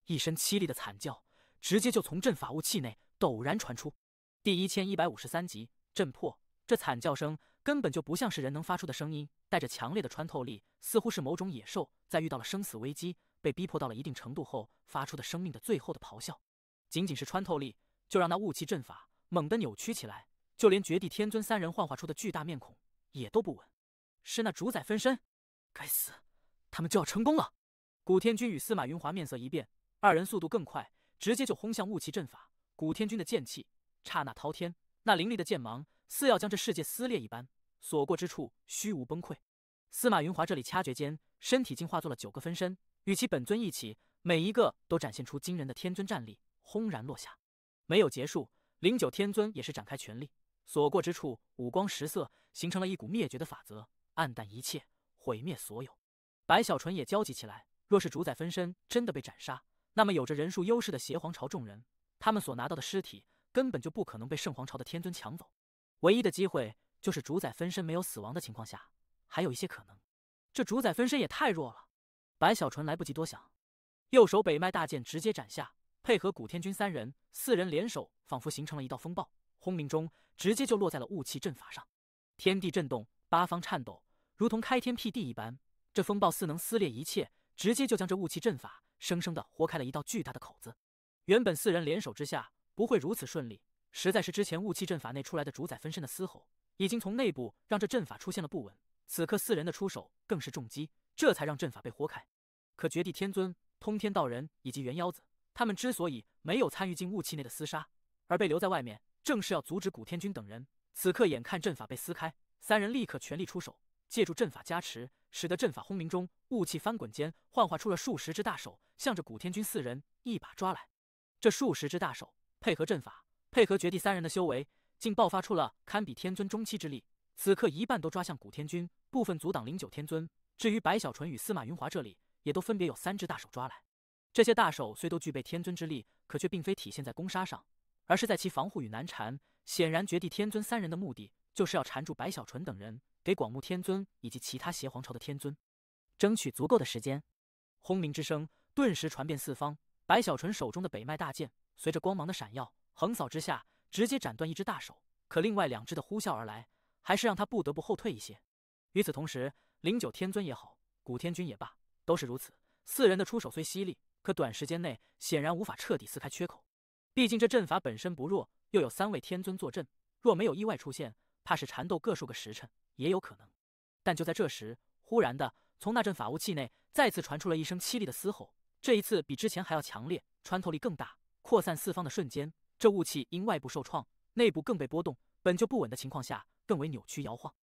一声凄厉的惨叫直接就从阵法雾气内陡然传出。第1153集震破。这惨叫声根本就不像是人能发出的声音，带着强烈的穿透力，似乎是某种野兽在遇到了生死危机，被逼迫到了一定程度后发出的生命的最后的咆哮。仅仅是穿透力，就让那雾气阵法猛地扭曲起来，就连绝地天尊三人幻化出的巨大面孔也都不稳。是那主宰分身！该死，他们就要成功了！古天君与司马云华面色一变，二人速度更快，直接就轰向雾气阵法。古天君的剑气刹那滔天，那凌厉的剑芒似要将这世界撕裂一般，所过之处虚无崩溃。司马云华这里掐诀间，身体竟化作了9个分身，与其本尊一起，每一个都展现出惊人的天尊战力，轰然落下。没有结束，09天尊也是展开全力，所过之处五光十色，形成了一股灭绝的法则，暗淡一切，毁灭所有。白小纯也焦急起来，若是主宰分身真的被斩杀，那么有着人数优势的邪皇朝众人，他们所拿到的尸体根本就不可能被圣皇朝的天尊抢走。唯一的机会就是主宰分身没有死亡的情况下，还有一些可能。这主宰分身也太弱了。白小纯来不及多想，右手北脉大剑直接斩下，配合古天君三人4人联手，仿佛形成了一道风暴，轰鸣中直接就落在了雾气阵法上。天地震动，八方颤抖，如同开天辟地一般，这风暴似能撕裂一切，直接就将这雾气阵法生生的豁开了一道巨大的口子。原本4人联手之下不会如此顺利，实在是之前雾气阵法内出来的主宰分身的嘶吼，已经从内部让这阵法出现了不稳。此刻4人的出手更是重击，这才让阵法被豁开。可绝地天尊、通天道人以及猿妖子，他们之所以没有参与进雾气内的厮杀，而被留在外面，正是要阻止古天君等人。此刻眼看阵法被撕开，3人立刻全力出手，借助阵法加持，使得阵法轰鸣中雾气翻滚间幻化出了数十只大手，向着古天君4人一把抓来。这数十只大手配合阵法，配合绝地3人的修为，竟爆发出了堪比天尊中期之力。此刻一半都抓向古天君，部分阻挡09天尊。至于白小纯与司马云华这里，也都分别有3只大手抓来。这些大手虽都具备天尊之力，可却并非体现在攻杀上，而是在其防护与难缠。显然绝地天尊3人的目的就是要缠住白小纯等人，给广目天尊以及其他邪皇朝的天尊争取足够的时间。轰鸣之声顿时传遍四方，白小纯手中的北脉大剑随着光芒的闪耀，横扫之下，直接斩断一只大手。可另外2只的呼啸而来，还是让他不得不后退一些。与此同时，09天尊也好，古天君也罢，都是如此。4人的出手虽犀利，可短时间内显然无法彻底撕开缺口。毕竟这阵法本身不弱，又有3位天尊坐镇，若没有意外出现，怕是缠斗个数个时辰也有可能。但就在这时，忽然的从那阵法雾气内再次传出了一声凄厉的嘶吼，这一次比之前还要强烈，穿透力更大，扩散四方的瞬间，这雾气因外部受创，内部更被波动，本就不稳的情况下更为扭曲摇晃，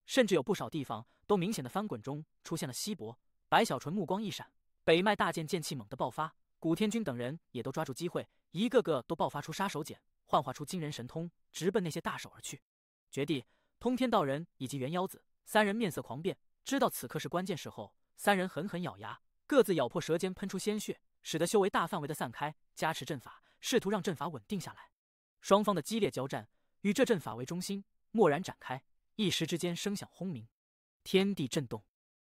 甚至有不少地方都明显的翻滚中出现了稀薄。白小纯目光一闪，北脉大剑剑气猛地爆发，古天君等人也都抓住机会，一个个都爆发出杀手锏，幻化出惊人神通，直奔那些大手而去。绝地、通天道人以及猿妖子3人面色狂变，知道此刻是关键时候，3人狠狠咬牙，各自咬破舌尖喷出鲜血，使得修为大范围的散开，加持阵法，试图让阵法稳定下来。双方的激烈交战以这阵法为中心蓦然展开，一时之间声响轰鸣，天地震动。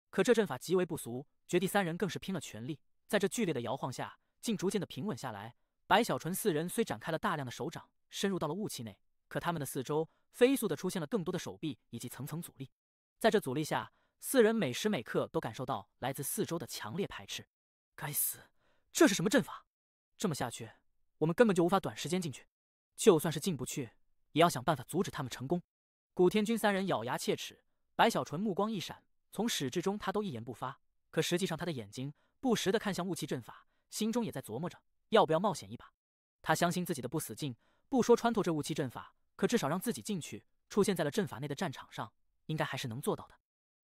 可这阵法极为不俗，绝地3人更是拼了全力，在这剧烈的摇晃下竟逐渐的平稳下来。白小纯4人虽展开了大量的手掌，深入到了雾气内，可他们的四周飞速的出现了更多的手臂以及层层阻力。在这阻力下，4人每时每刻都感受到来自四周的强烈排斥。该死，这是什么阵法？这么下去我们根本就无法短时间进去，就算是进不去也要想办法阻止他们成功。古天君3人咬牙切齿，白小纯目光一闪，从始至终他都一言不发，可实际上他的眼睛不时地看向雾气阵法，心中也在琢磨着要不要冒险一把。他相信自己的不死劲，不说穿透这雾气阵法，可至少让自己进去，出现在了阵法内的战场上，应该还是能做到的。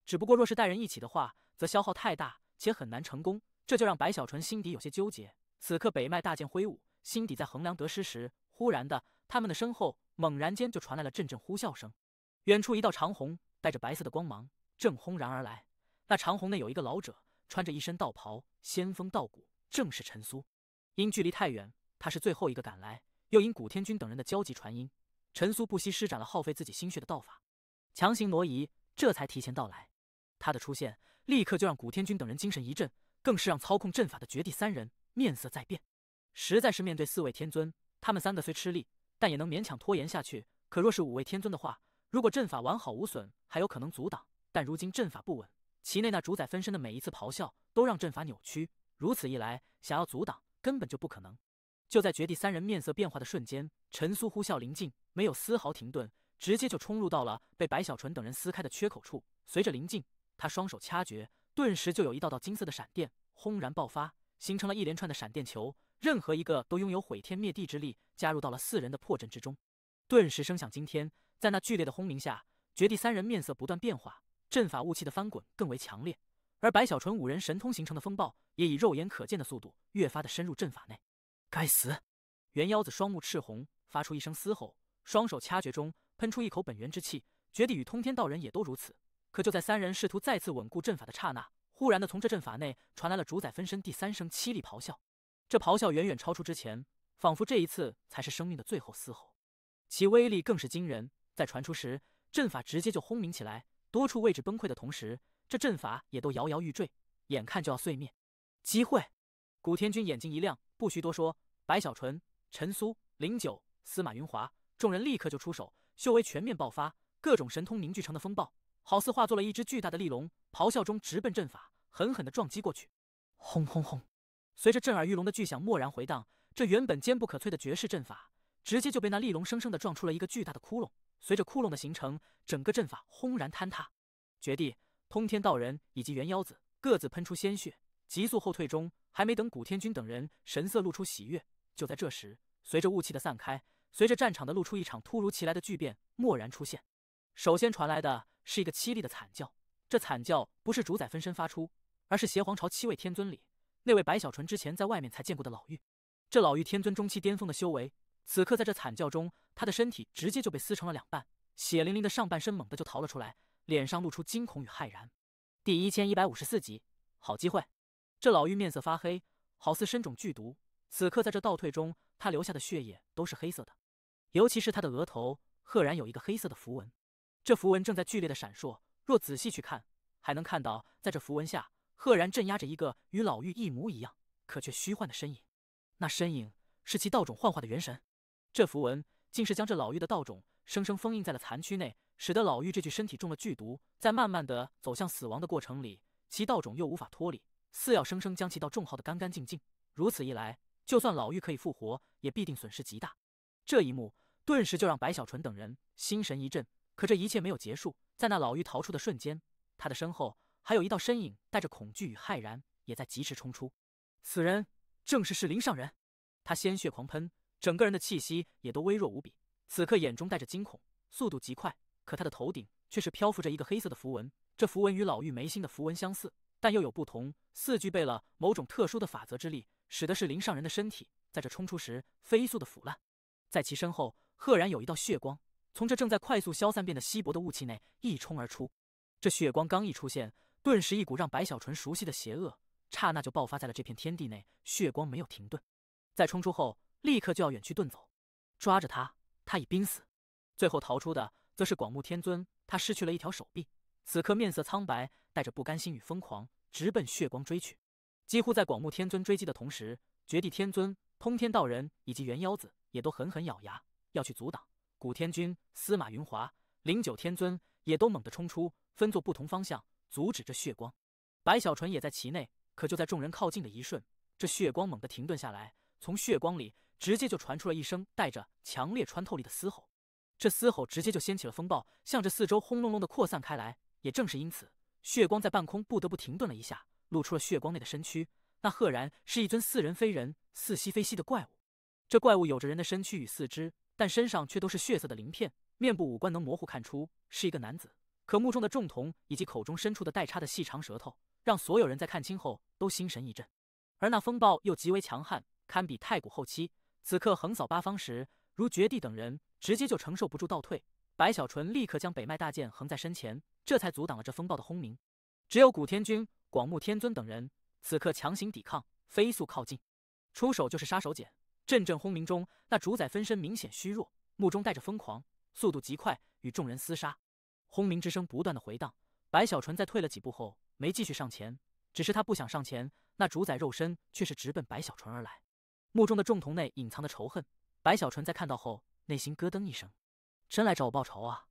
只不过若是带人一起的话，则消耗太大且很难成功，这就让白小纯心底有些纠结。此刻北脉大剑挥舞，心底在衡量得失时，忽然的他们的身后猛然间就传来了阵阵呼啸声，远处一道长虹带着白色的光芒正轰然而来。那长虹内有一个老者，穿着一身道袍，仙风道骨，正是陈苏。因距离太远，他是最后一个赶来，又因古天君等人的焦急传音，陈苏不惜施展了耗费自己心血的道法，强行挪移，这才提前到来。他的出现立刻就让古天君等人精神一振，更是让操控阵法的绝地3人面色在变。实在是面对4位天尊，他们3个虽吃力，但也能勉强拖延下去。可若是5位天尊的话，如果阵法完好无损，还有可能阻挡。但如今阵法不稳，其内那主宰分身的每一次咆哮都让阵法扭曲，如此一来，想要阻挡根本就不可能。就在绝地3人面色变化的瞬间，陈苏呼啸临近，没有丝毫停顿，直接就冲入到了被白小纯等人撕开的缺口处。随着临近，他双手掐诀，顿时就有一道道金色的闪电轰然爆发，形成了一连串的闪电球，任何一个都拥有毁天灭地之力，加入到了4人的破阵之中。顿时声响惊天，在那剧烈的轰鸣下，绝地3人面色不断变化，阵法雾气的翻滚更为强烈，而白小纯5人神通形成的风暴也以肉眼可见的速度越发的深入阵法内。该死！猿妖子双目赤红，发出一声嘶吼，双手掐诀中喷出一口本源之气。绝地与通天道人也都如此。可就在3人试图再次稳固阵法的刹那，忽然的从这阵法内传来了主宰分身第3声凄厉咆哮。这咆哮远远超出之前，仿佛这一次才是生命的最后嘶吼，其威力更是惊人。在传出时，阵法直接就轰鸣起来，多处位置崩溃的同时，这阵法也都摇摇欲坠，眼看就要碎灭。机会！古天君眼睛一亮，不需多说，白小纯、陈苏、林九、司马云华众人立刻就出手，修为全面爆发，各种神通凝聚成的风暴，好似化作了一只巨大的利龙，咆哮中直奔阵法，狠狠地撞击过去。轰轰轰！随着震耳欲聋的巨响蓦然回荡，这原本坚不可摧的绝世阵法，直接就被那利龙生生地撞出了一个巨大的窟窿。随着窟窿的形成，整个阵法轰然坍塌。绝地、通天道人以及猿妖子各自喷出鲜血，急速后退中，还没等古天君等人神色露出喜悦，就在这时，随着雾气的散开，随着战场的露出一场突如其来的巨变蓦然出现。首先传来的是一个凄厉的惨叫，这惨叫不是主宰分身发出，而是邪皇朝7位天尊里那位白小纯之前在外面才见过的老妪。这老妪天尊中期巅峰的修为，此刻在这惨叫中，他的身体直接就被撕成了2半，血淋淋的上半身猛地就逃了出来，脸上露出惊恐与骇然。第1154集，好机会！这老妪面色发黑，好似身中剧毒。此刻在这倒退中，她流下的血液都是黑色的，尤其是她的额头赫然有一个黑色的符文，这符文正在剧烈的闪烁。若仔细去看，还能看到在这符文下赫然镇压着一个与老妪一模一样，可却虚幻的身影。那身影是其道种幻化的元神。这符文竟是将这老妪的道种生生封印在了残躯内，使得老妪这具身体中了剧毒，在慢慢的走向死亡的过程里，其道种又无法脱离，似要生生将其道种耗得干干净净。如此一来，就算老妪可以复活，也必定损失极大。这一幕顿时就让白小纯等人心神一震。可这一切没有结束，在那老妪逃出的瞬间，他的身后还有一道身影带着恐惧与骇然，也在及时冲出。此人正是林上人，他鲜血狂喷，整个人的气息也都微弱无比，此刻眼中带着惊恐，速度极快。可他的头顶却是漂浮着一个黑色的符文，这符文与老妪眉心的符文相似，但又有不同，似具备了某种特殊的法则之力，使得林上人的身体在这冲出时飞速的腐烂。在其身后赫然有一道血光，从这正在快速消散变得稀薄的雾气内一冲而出。这血光刚一出现，顿时一股让白小纯熟悉的邪恶刹那就爆发在了这片天地内，血光没有停顿，在冲出后立刻就要远去遁走。抓着他，他已濒死。最后逃出的则是广目天尊，他失去了一条手臂，此刻面色苍白，带着不甘心与疯狂，直奔血光追去。几乎在广目天尊追击的同时，绝地天尊、通天道人以及猿妖子也都狠狠咬牙要去阻挡。古天君、司马云华、灵九天尊也都猛地冲出，分作不同方向阻止这血光。白小纯也在其内，可就在众人靠近的一瞬，这血光猛地停顿下来，从血光里直接就传出了一声带着强烈穿透力的嘶吼。这嘶吼直接就掀起了风暴，向着四周轰隆隆的扩散开来。也正是因此，血光在半空不得不停顿了一下，露出了血光内的身躯。那赫然是一尊似人非人、似息非息的怪物。这怪物有着人的身躯与四肢，但身上却都是血色的鳞片，面部五官能模糊看出是一个男子。可目中的重瞳以及口中伸出的带插的细长舌头，让所有人在看清后都心神一震。而那风暴又极为强悍，堪比太古后期。此刻横扫八方时，如绝地等人直接就承受不住倒退。白小纯立刻将北脉大剑横在身前，这才阻挡了这风暴的轰鸣。只有古天君、广目天尊等人此刻强行抵抗，飞速靠近，出手就是杀手锏。阵阵轰鸣中，那主宰分身明显虚弱，目中带着疯狂，速度极快，与众人厮杀。轰鸣之声不断的回荡，白小纯在退了几步后没继续上前，只是他不想上前，那主宰肉身却是直奔白小纯而来。目中的重瞳内隐藏的仇恨，白小纯在看到后，内心咯噔一声，真来找我报仇啊！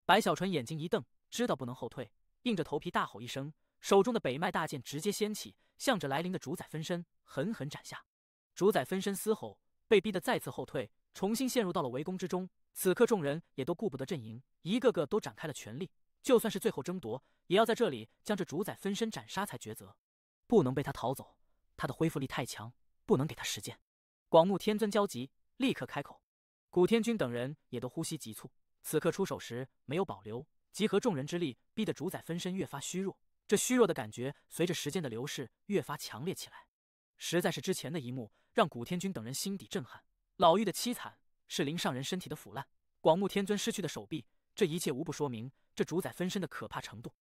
白小纯眼睛一瞪，知道不能后退，硬着头皮大吼一声，手中的北脉大剑直接掀起，向着来临的主宰分身狠狠斩下。主宰分身嘶吼，被逼得再次后退，重新陷入到了围攻之中。此刻众人也都顾不得阵营，一个个都展开了全力，就算是最后争夺，也要在这里将这主宰分身斩杀才抉择。不能被他逃走，他的恢复力太强，不能给他时间。广目天尊焦急，立刻开口。古天君等人也都呼吸急促，此刻出手时没有保留，集合众人之力，逼得主宰分身越发虚弱。这虚弱的感觉随着时间的流逝越发强烈起来。实在是之前的一幕让古天君等人心底震撼，老妪的凄惨，是灵上人身体的腐烂，广目天尊失去的手臂，这一切无不说明这主宰分身的可怕程度。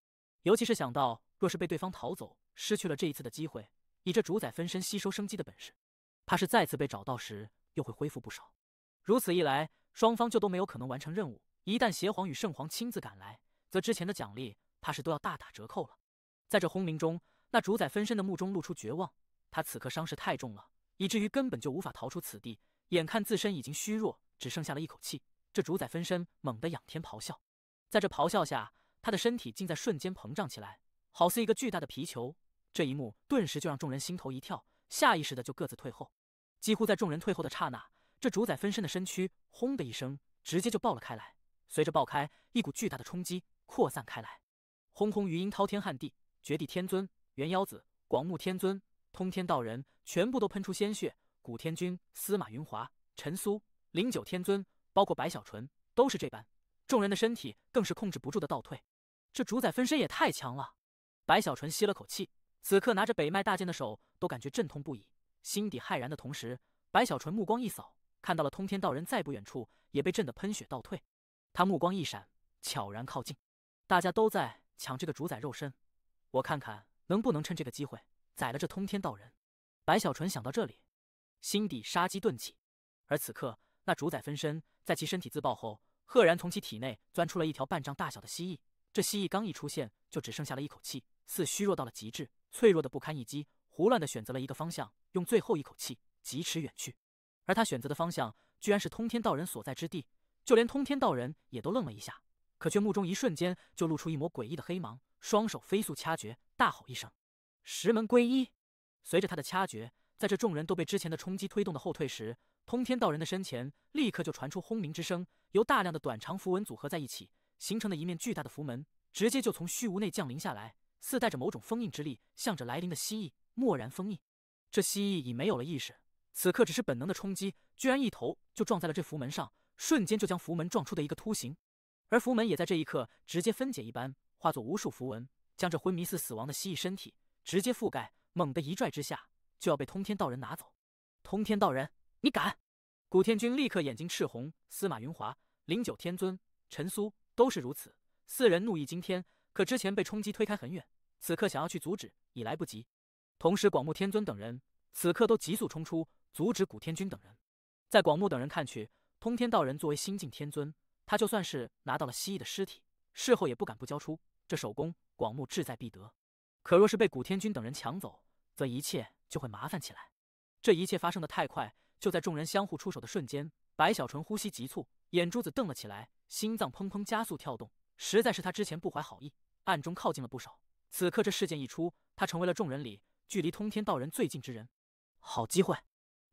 尤其是想到若是被对方逃走，失去了这一次的机会，以这主宰分身吸收生机的本事，怕是再次被找到时又会恢复不少。如此一来，双方就都没有可能完成任务。一旦邪皇与圣皇亲自赶来，则之前的奖励怕是都要大打折扣了。在这轰鸣中，那主宰分身的目中露出绝望，他此刻伤势太重了，以至于根本就无法逃出此地。眼看自身已经虚弱，只剩下了一口气，这主宰分身猛地仰天咆哮。在这咆哮下，他的身体竟在瞬间膨胀起来，好似一个巨大的皮球。这一幕顿时就让众人心头一跳，下意识的就各自退后。几乎在众人退后的刹那，这主宰分身的身躯轰的一声，直接就爆了开来。随着爆开，一股巨大的冲击扩散开来，轰轰余音滔天撼地，绝地天尊、元妖子、广目天尊、通天道人全部都喷出鲜血。古天君、司马云华、陈苏、灵九天尊，包括白小纯，都是这般。众人的身体更是控制不住的倒退。这主宰分身也太强了！白小纯吸了口气，此刻拿着北脉大剑的手都感觉阵痛不已，心底骇然的同时，白小纯目光一扫，看到了通天道人在不远处也被震得喷血倒退。他目光一闪，悄然靠近。大家都在抢这个主宰肉身，我看看能不能趁这个机会宰了这通天道人。白小纯想到这里，心底杀机顿起。而此刻，那主宰分身在其身体自爆后，赫然从其体内钻出了一条半丈大小的蜥蜴。这蜥蜴刚一出现，就只剩下了一口气，似虚弱到了极致，脆弱的不堪一击，胡乱的选择了一个方向，用最后一口气疾驰远去。而他选择的方向，居然是通天道人所在之地。就连通天道人也都愣了一下，可却目中一瞬间就露出一抹诡异的黑芒，双手飞速掐诀，大吼一声：“石门归一！”随着他的掐诀，在这众人都被之前的冲击推动的后退时，通天道人的身前立刻就传出轰鸣之声，由大量的短长符文组合在一起，形成的一面巨大的符门，直接就从虚无内降临下来，似带着某种封印之力，向着来临的蜥蜴蓦然封印。这蜥蜴已没有了意识，此刻只是本能的冲击，居然一头就撞在了这符门上，瞬间就将符门撞出的一个凸形。而符门也在这一刻直接分解一般，化作无数符文，将这昏迷似死亡的蜥蜴身体直接覆盖，猛地一拽之下，就要被通天道人拿走。通天道人，你敢！古天君立刻眼睛赤红，司马云华、灵九天尊、陈苏都是如此，四人怒意惊天。可之前被冲击推开很远，此刻想要去阻止已来不及。同时广目天尊等人此刻都急速冲出，阻止古天君等人。在广目等人看去，通天道人作为新晋天尊，他就算是拿到了蜥蜴的尸体，事后也不敢不交出，这首功广目志在必得。可若是被古天君等人抢走，则一切就会麻烦起来。这一切发生的太快，就在众人相互出手的瞬间，白小纯呼吸急促，眼珠子瞪了起来，心脏砰砰加速跳动。实在是他之前不怀好意，暗中靠近了不少。此刻这事件一出，他成为了众人里距离通天道人最近之人。好机会！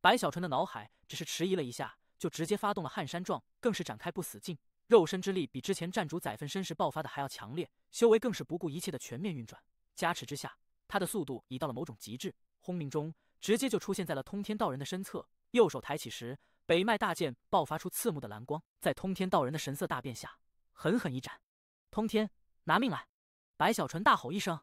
白小纯的脑海只是迟疑了一下，就直接发动了撼山状，更是展开不死劲，肉身之力比之前战主宰分身时爆发的还要强烈，修为更是不顾一切的全面运转。加持之下，他的速度已到了某种极致，轰鸣中直接就出现在了通天道人的身侧。右手抬起时，北脉大剑爆发出刺目的蓝光，在通天道人的神色大变下，狠狠一斩。通天，拿命来！白小纯大吼一声。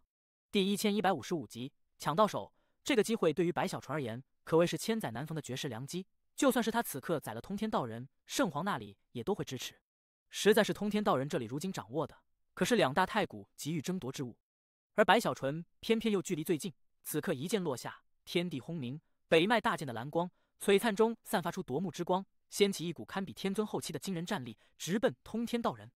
第1155集抢到手，这个机会对于白小纯而言，可谓是千载难逢的绝世良机。就算是他此刻宰了通天道人，圣皇那里也都会支持。实在是通天道人这里如今掌握的，可是两大太古急于争夺之物，而白小纯偏偏又距离最近。此刻一剑落下，天地轰鸣，北脉大剑的蓝光璀璨中散发出夺目之光，掀起一股堪比天尊后期的惊人战力，直奔通天道人。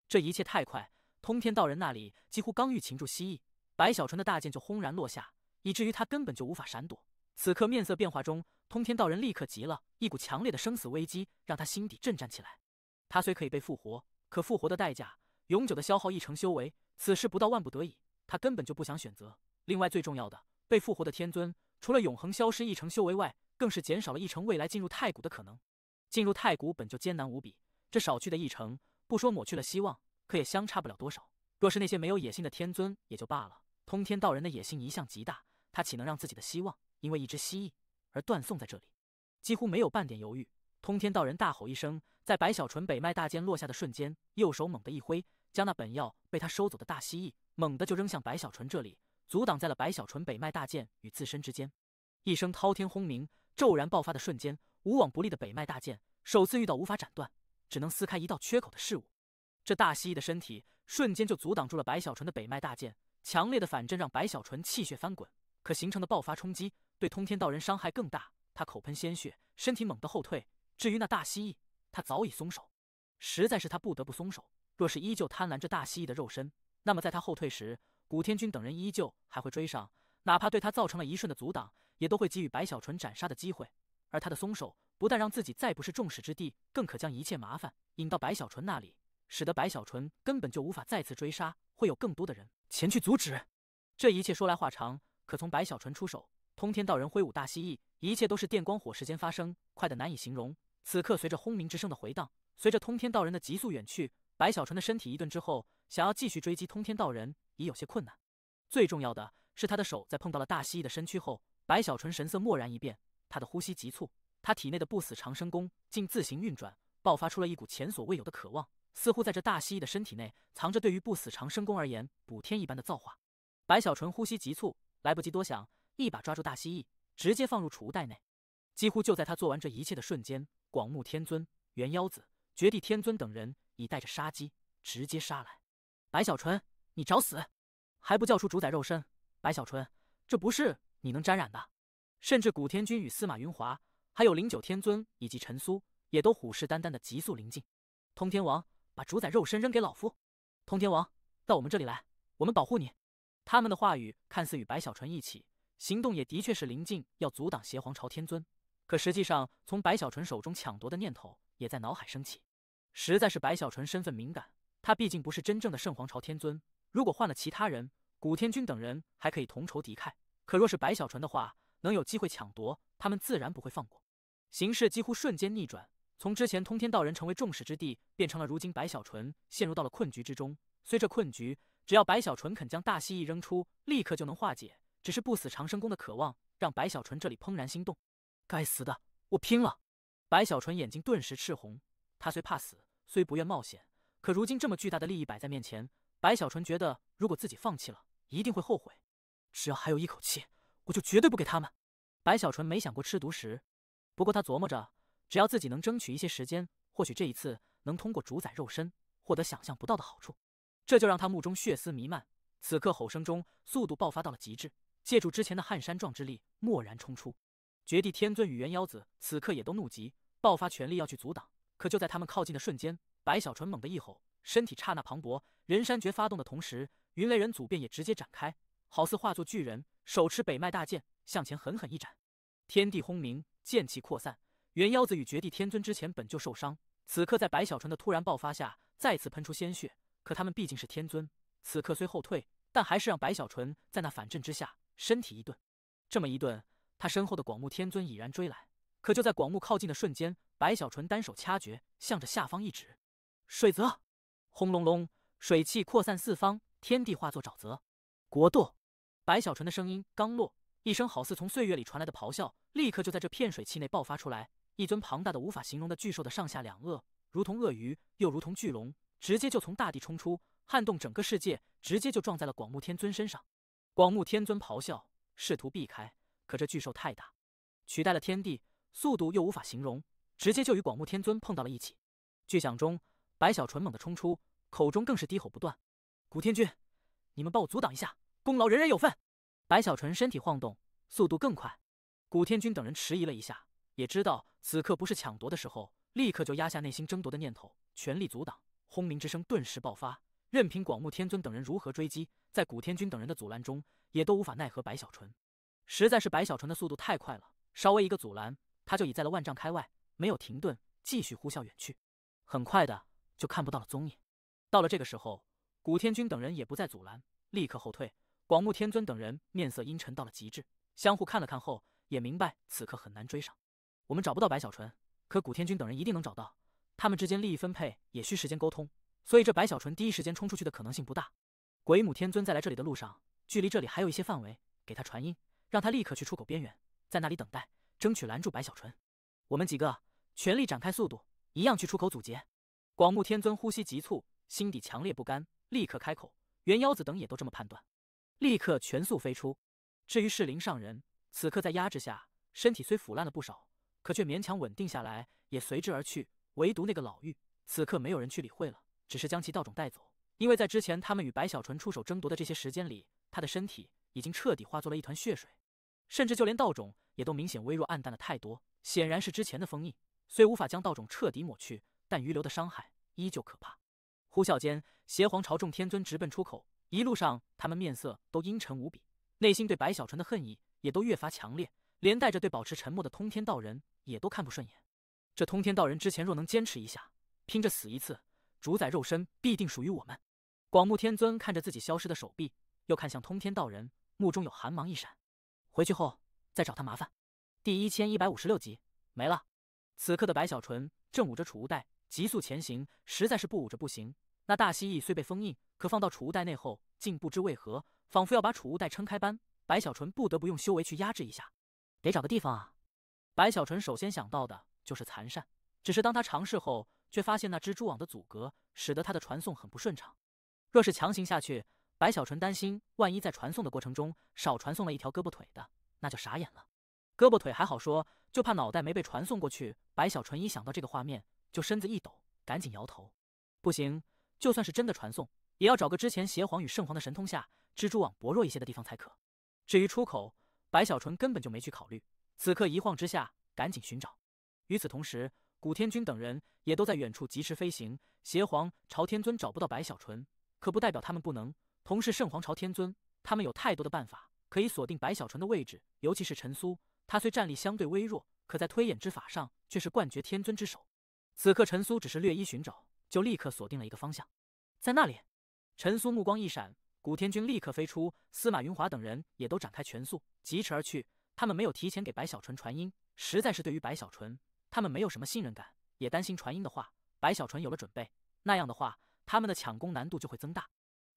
这一切太快，通天道人那里几乎刚欲擒住蜥蜴，白小纯的大剑就轰然落下，以至于他根本就无法闪躲。此刻面色变化中，通天道人立刻急了，一股强烈的生死危机让他心底震颤起来。他虽可以被复活，可复活的代价，永久的消耗一成修为，此事不到万不得已，他根本就不想选择。另外最重要的，被复活的天尊，除了永恒消失一成修为外，更是减少了一成未来进入太古的可能。进入太古本就艰难无比，这少去的一成，不说抹去了希望，可也相差不了多少。若是那些没有野心的天尊也就罢了，通天道人的野心一向极大，他岂能让自己的希望因为一只蜥蜴而断送在这里？几乎没有半点犹豫，通天道人大吼一声，在白小纯北脉大剑落下的瞬间，右手猛地一挥，将那本要被他收走的大蜥蜴猛地就扔向白小纯这里，阻挡在了白小纯北脉大剑与自身之间。一声滔天轰鸣，骤然爆发的瞬间，无往不利的北脉大剑首次遇到无法斩断，只能撕开一道缺口的事物。这大蜥蜴的身体瞬间就阻挡住了白小纯的北脉大剑，强烈的反震让白小纯气血翻滚，可形成的爆发冲击对通天道人伤害更大，他口喷鲜血，身体猛地后退。至于那大蜥蜴，他早已松手，实在是他不得不松手。若是依旧贪婪这大蜥蜴的肉身，那么在他后退时，古天君等人依旧还会追上，哪怕对他造成了一瞬的阻挡，也都会给予白小纯斩杀的机会。而他的松手不但让自己再不是众矢之的，更可将一切麻烦引到白小纯那里，使得白小纯根本就无法再次追杀，会有更多的人前去阻止。这一切说来话长，可从白小纯出手，通天道人挥舞大蜥蜴，一切都是电光火石间发生，快得难以形容。此刻随着轰鸣之声的回荡，随着通天道人的急速远去，白小纯的身体一顿之后，想要继续追击通天道人已有些困难。最重要的是，他的手在碰到了大蜥蜴的身躯后，白小纯神色蓦然一变，他的呼吸急促，他体内的不死长生功竟自行运转，爆发出了一股前所未有的渴望，似乎在这大蜥蜴的身体内藏着对于不死长生功而言补天一般的造化。白小纯呼吸急促，来不及多想，一把抓住大蜥蜴，直接放入储物袋内。几乎就在他做完这一切的瞬间，广目天尊、元妖子、绝地天尊等人已带着杀机直接杀来。白小纯，你找死！还不叫出主宰肉身？白小纯，这不是你能沾染的。甚至古天君与司马云华，还有灵九天尊以及陈苏，也都虎视眈眈的急速临近。通天王，把主宰肉身扔给老夫！通天王，到我们这里来，我们保护你！他们的话语看似与白小纯一起，行动也的确是临近要阻挡邪皇朝天尊，可实际上从白小纯手中抢夺的念头也在脑海升起。实在是白小纯身份敏感，他毕竟不是真正的圣皇朝天尊，如果换了其他人，古天君等人还可以同仇敌忾，可若是白小纯的话，能有机会抢夺，他们自然不会放过。形势几乎瞬间逆转，从之前通天道人成为众矢之的，变成了如今白小纯陷入到了困局之中。虽这困局只要白小纯肯将大蜥蜴扔出，立刻就能化解，只是不死长生功的渴望让白小纯这里怦然心动。该死的，我拼了！白小纯眼睛顿时赤红，他虽怕死，虽不愿冒险，可如今这么巨大的利益摆在面前，白小纯觉得如果自己放弃了，一定会后悔。只要还有一口气，我就绝对不给他们。白小纯没想过吃独食，不过他琢磨着，只要自己能争取一些时间，或许这一次能通过主宰肉身获得想象不到的好处。这就让他目中血丝弥漫，此刻吼声中速度爆发到了极致，借助之前的撼山状之力，蓦然冲出。绝地天尊与元妖子此刻也都怒极，爆发全力要去阻挡。可就在他们靠近的瞬间，白小纯猛地一吼，身体刹那磅礴，人山诀发动的同时，云雷人祖变也直接展开，好似化作巨人，手持北脉大剑向前狠狠一斩。天地轰鸣，剑气扩散，元妖子与绝地天尊之前本就受伤，此刻在白小纯的突然爆发下再次喷出鲜血，可他们毕竟是天尊，此刻虽后退，但还是让白小纯在那反震之下身体一顿。这么一顿，他身后的广目天尊已然追来，可就在广目靠近的瞬间，白小纯单手掐诀，向着下方一指，水泽！轰隆隆，水汽扩散四方，天地化作沼泽。国斗！白小纯的声音刚落，一声好似从岁月里传来的咆哮，立刻就在这片水汽内爆发出来。一尊庞大的无法形容的巨兽的上下两颚，如同鳄鱼，又如同巨龙，直接就从大地冲出，撼动整个世界，直接就撞在了广目天尊身上。广目天尊咆哮，试图避开，可这巨兽太大，取代了天地，速度又无法形容，直接就与广目天尊碰到了一起。巨响中，白小纯猛地冲出，口中更是低吼不断：“古天君，你们帮我阻挡一下，功劳人人有份！”白小纯身体晃动，速度更快。古天君等人迟疑了一下，也知道此刻不是抢夺的时候，立刻就压下内心争夺的念头，全力阻挡。轰鸣之声顿时爆发，任凭广目天尊等人如何追击，在古天君等人的阻拦中，也都无法奈何白小纯。实在是白小纯的速度太快了，稍微一个阻拦，他就已在了万丈开外，没有停顿，继续呼啸远去。很快的就看不到了踪影。到了这个时候，古天军等人也不再阻拦，立刻后退。广目天尊等人面色阴沉到了极致，相互看了看后，也明白此刻很难追上。我们找不到白小纯，可古天军等人一定能找到。他们之间利益分配也需时间沟通，所以这白小纯第一时间冲出去的可能性不大。鬼母天尊在来这里的路上，距离这里还有一些范围，给他传音，让他立刻去出口边缘，在那里等待，争取拦住白小纯。我们几个全力展开速度，一样去出口阻截。广目天尊呼吸急促，心底强烈不甘，立刻开口。猿妖子等也都这么判断，立刻全速飞出。至于适龄上人，此刻在压制下，身体虽腐烂了不少，可却勉强稳定下来，也随之而去。唯独那个老妪，此刻没有人去理会了，只是将其道种带走。因为在之前他们与白小纯出手争夺的这些时间里，他的身体已经彻底化作了一团血水，甚至就连道种也都明显微弱暗淡了太多，显然是之前的封印。虽无法将道种彻底抹去，但余留的伤害依旧可怕。呼啸间，邪皇朝众天尊直奔出口，一路上他们面色都阴沉无比，内心对白小纯的恨意也都越发强烈，连带着对保持沉默的通天道人也都看不顺眼。这通天道人之前若能坚持一下，拼着死一次，主宰肉身必定属于我们。广目天尊看着自己消失的手臂，又看向通天道人，目中有寒芒一闪。回去后再找他麻烦。第1156集没了。此刻的白小纯正捂着储物袋急速前行，实在是不捂着不行。那大蜥蜴虽被封印，可放到储物袋内后，竟不知为何，仿佛要把储物袋撑开般，白小纯不得不用修为去压制一下。得找个地方啊！白小纯首先想到的就是残扇，只是当他尝试后，却发现那蜘蛛网的阻隔，使得他的传送很不顺畅。若是强行下去，白小纯担心万一在传送的过程中少传送了一条胳膊腿的，那就傻眼了。胳膊腿还好说，就怕脑袋没被传送过去。白小纯一想到这个画面，就身子一抖，赶紧摇头。不行，就算是真的传送，也要找个之前邪皇与圣皇的神通下蜘蛛网薄弱一些的地方才可。至于出口，白小纯根本就没去考虑，此刻一晃之下，赶紧寻找。与此同时，古天军等人也都在远处疾驰飞行。邪皇朝天尊找不到白小纯，可不代表他们不能。同是圣皇朝天尊，他们有太多的办法可以锁定白小纯的位置，尤其是陈苏，他虽战力相对微弱，可在推演之法上却是冠绝天尊之首。此刻陈苏只是略一寻找，就立刻锁定了一个方向，在那里。陈苏目光一闪，古天军立刻飞出，司马云华等人也都展开全速疾驰而去。他们没有提前给白小纯传音，实在是对于白小纯他们没有什么信任感，也担心传音的话白小纯有了准备，那样的话他们的抢攻难度就会增大。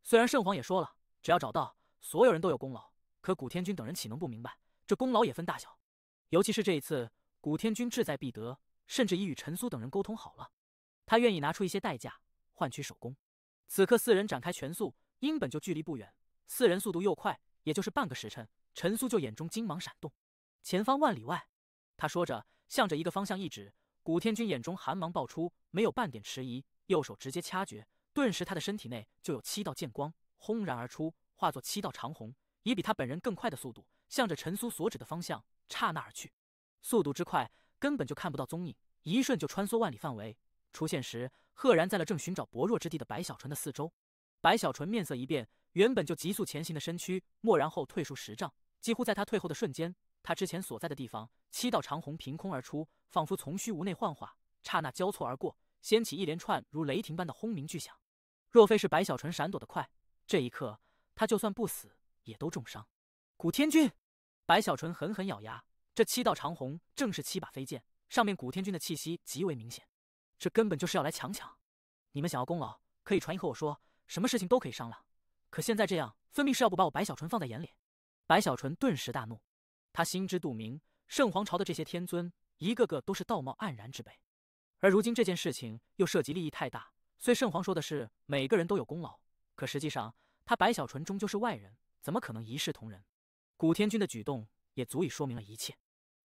虽然圣皇也说了，只要找到，所有人都有功劳，可古天军等人岂能不明白，这功劳也分大小。尤其是这一次，古天军志在必得，甚至已与陈苏等人沟通好了，他愿意拿出一些代价换取首功。此刻四人展开全速，因本就距离不远，四人速度又快，也就是半个时辰，陈苏就眼中金芒闪动，前方万里外。他说着，向着一个方向一指，古天军眼中寒芒爆出，没有半点迟疑，右手直接掐诀，顿时他的身体内就有7道剑光轰然而出，化作7道长虹，以比他本人更快的速度，向着陈苏所指的方向刹那而去。速度之快，根本就看不到踪影，一瞬就穿梭万里范围。出现时，赫然在了正寻找薄弱之地的白小纯的四周。白小纯面色一变，原本就急速前行的身躯蓦然后退数10丈，几乎在他退后的瞬间，他之前所在的地方7道长虹凭空而出，仿佛从虚无内幻化，刹那交错而过，掀起一连串如雷霆般的轰鸣巨响。若非是白小纯闪躲得快，这一刻他就算不死也都重伤。古天军，白小纯狠狠咬牙，这7道长虹正是7把飞剑，上面古天军的气息极为明显，这根本就是要来强抢。你们想要功劳，可以传音和我说，什么事情都可以商量，可现在这样分明是要不把我白小纯放在眼里。白小纯顿时大怒，他心知肚明，圣皇朝的这些天尊一个个都是道貌岸然之辈，而如今这件事情又涉及利益太大，虽圣皇说的是每个人都有功劳，可实际上他白小纯终究是外人，怎么可能一视同仁？古天军的举动也足以说明了一切，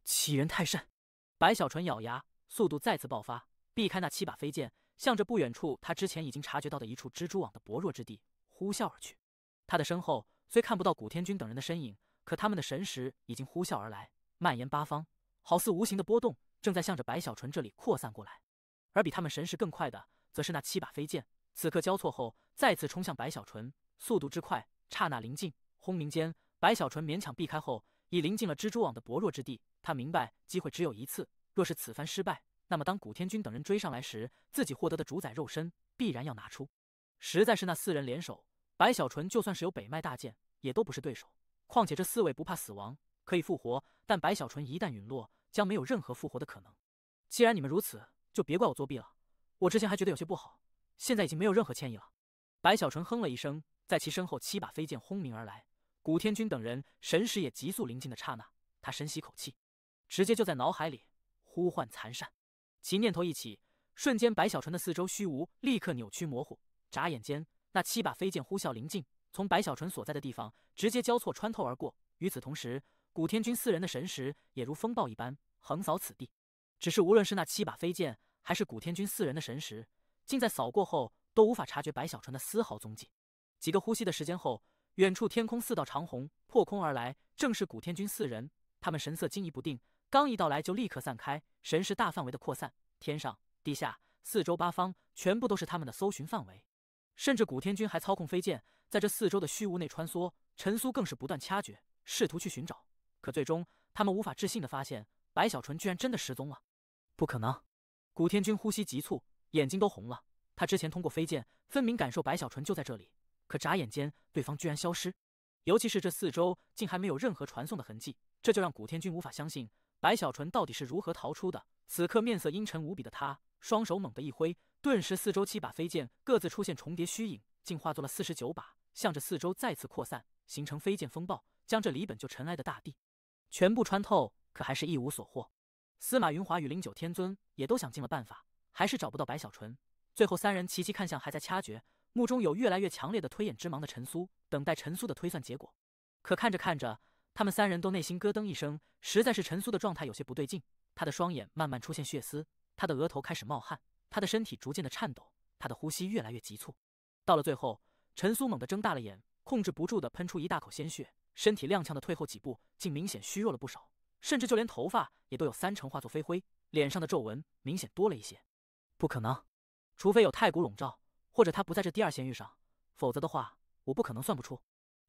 欺人太甚。白小纯咬牙，速度再次爆发，避开那7把飞剑，向着不远处他之前已经察觉到的一处蜘蛛网的薄弱之地呼啸而去。他的身后虽看不到古天军等人的身影，可他们的神识已经呼啸而来，蔓延八方，好似无形的波动，正在向着白小纯这里扩散过来。而比他们神识更快的，则是那7把飞剑，此刻交错后再次冲向白小纯，速度之快，刹那临近，轰鸣间，白小纯勉强避开后，已临近了蜘蛛网的薄弱之地。他明白机会只有一次，若是此番失败，那么当古天军等人追上来时，自己获得的主宰肉身必然要拿出。实在是那4人联手，白小纯就算是有北脉大剑，也都不是对手。况且这4位不怕死亡，可以复活，但白小纯一旦陨落，将没有任何复活的可能。既然你们如此，就别怪我作弊了。我之前还觉得有些不好，现在已经没有任何歉意了。白小纯哼了一声，在其身后7把飞剑轰鸣而来。古天军等人神识也急速临近的刹那，他深吸口气，直接就在脑海里呼唤残扇。其念头一起，瞬间白小纯的四周虚无立刻扭曲模糊，眨眼间，那7把飞剑呼啸临近，从白小纯所在的地方直接交错穿透而过。与此同时，古天军4人的神识也如风暴一般横扫此地。只是无论是那7把飞剑，还是古天军4人的神识，竟在扫过后都无法察觉白小纯的丝毫踪迹。几个呼吸的时间后，远处天空4道长虹破空而来，正是古天军4人。他们神色惊疑不定，刚一到来就立刻散开，神识大范围的扩散，天上、地下、四周八方全部都是他们的搜寻范围。甚至古天军还操控飞剑在这4周的虚无内穿梭，陈苏更是不断掐诀，试图去寻找。可最终，他们无法置信地发现，白小纯居然真的失踪了。不可能！古天军呼吸急促，眼睛都红了。他之前通过飞剑分明感受白小纯就在这里，可眨眼间对方居然消失。尤其是这4周竟还没有任何传送的痕迹，这就让古天军无法相信白小纯到底是如何逃出的。此刻面色阴沉无比的他，双手猛地一挥，顿时4周7把飞剑各自出现重叠虚影，竟化作了49把，向着4周再次扩散，形成飞剑风暴，将这里本就尘埃的大地全部穿透，可还是一无所获。司马云华与09天尊也都想尽了办法，还是找不到白小纯。最后3人齐齐看向还在掐诀，目中有越来越强烈的推演之芒的陈苏，等待陈苏的推算结果。可看着看着，他们3人都内心咯噔一声，实在是陈苏的状态有些不对劲。他的双眼慢慢出现血丝，他的额头开始冒汗，他的身体逐渐的颤抖，他的呼吸越来越急促。到了最后，陈苏猛地睁大了眼，控制不住的喷出一大口鲜血，身体踉跄的退后几步，竟明显虚弱了不少，甚至就连头发也都有3成化作飞灰，脸上的皱纹明显多了一些。不可能，除非有太古笼罩，或者他不在这第2仙域上，否则的话，我不可能算不出。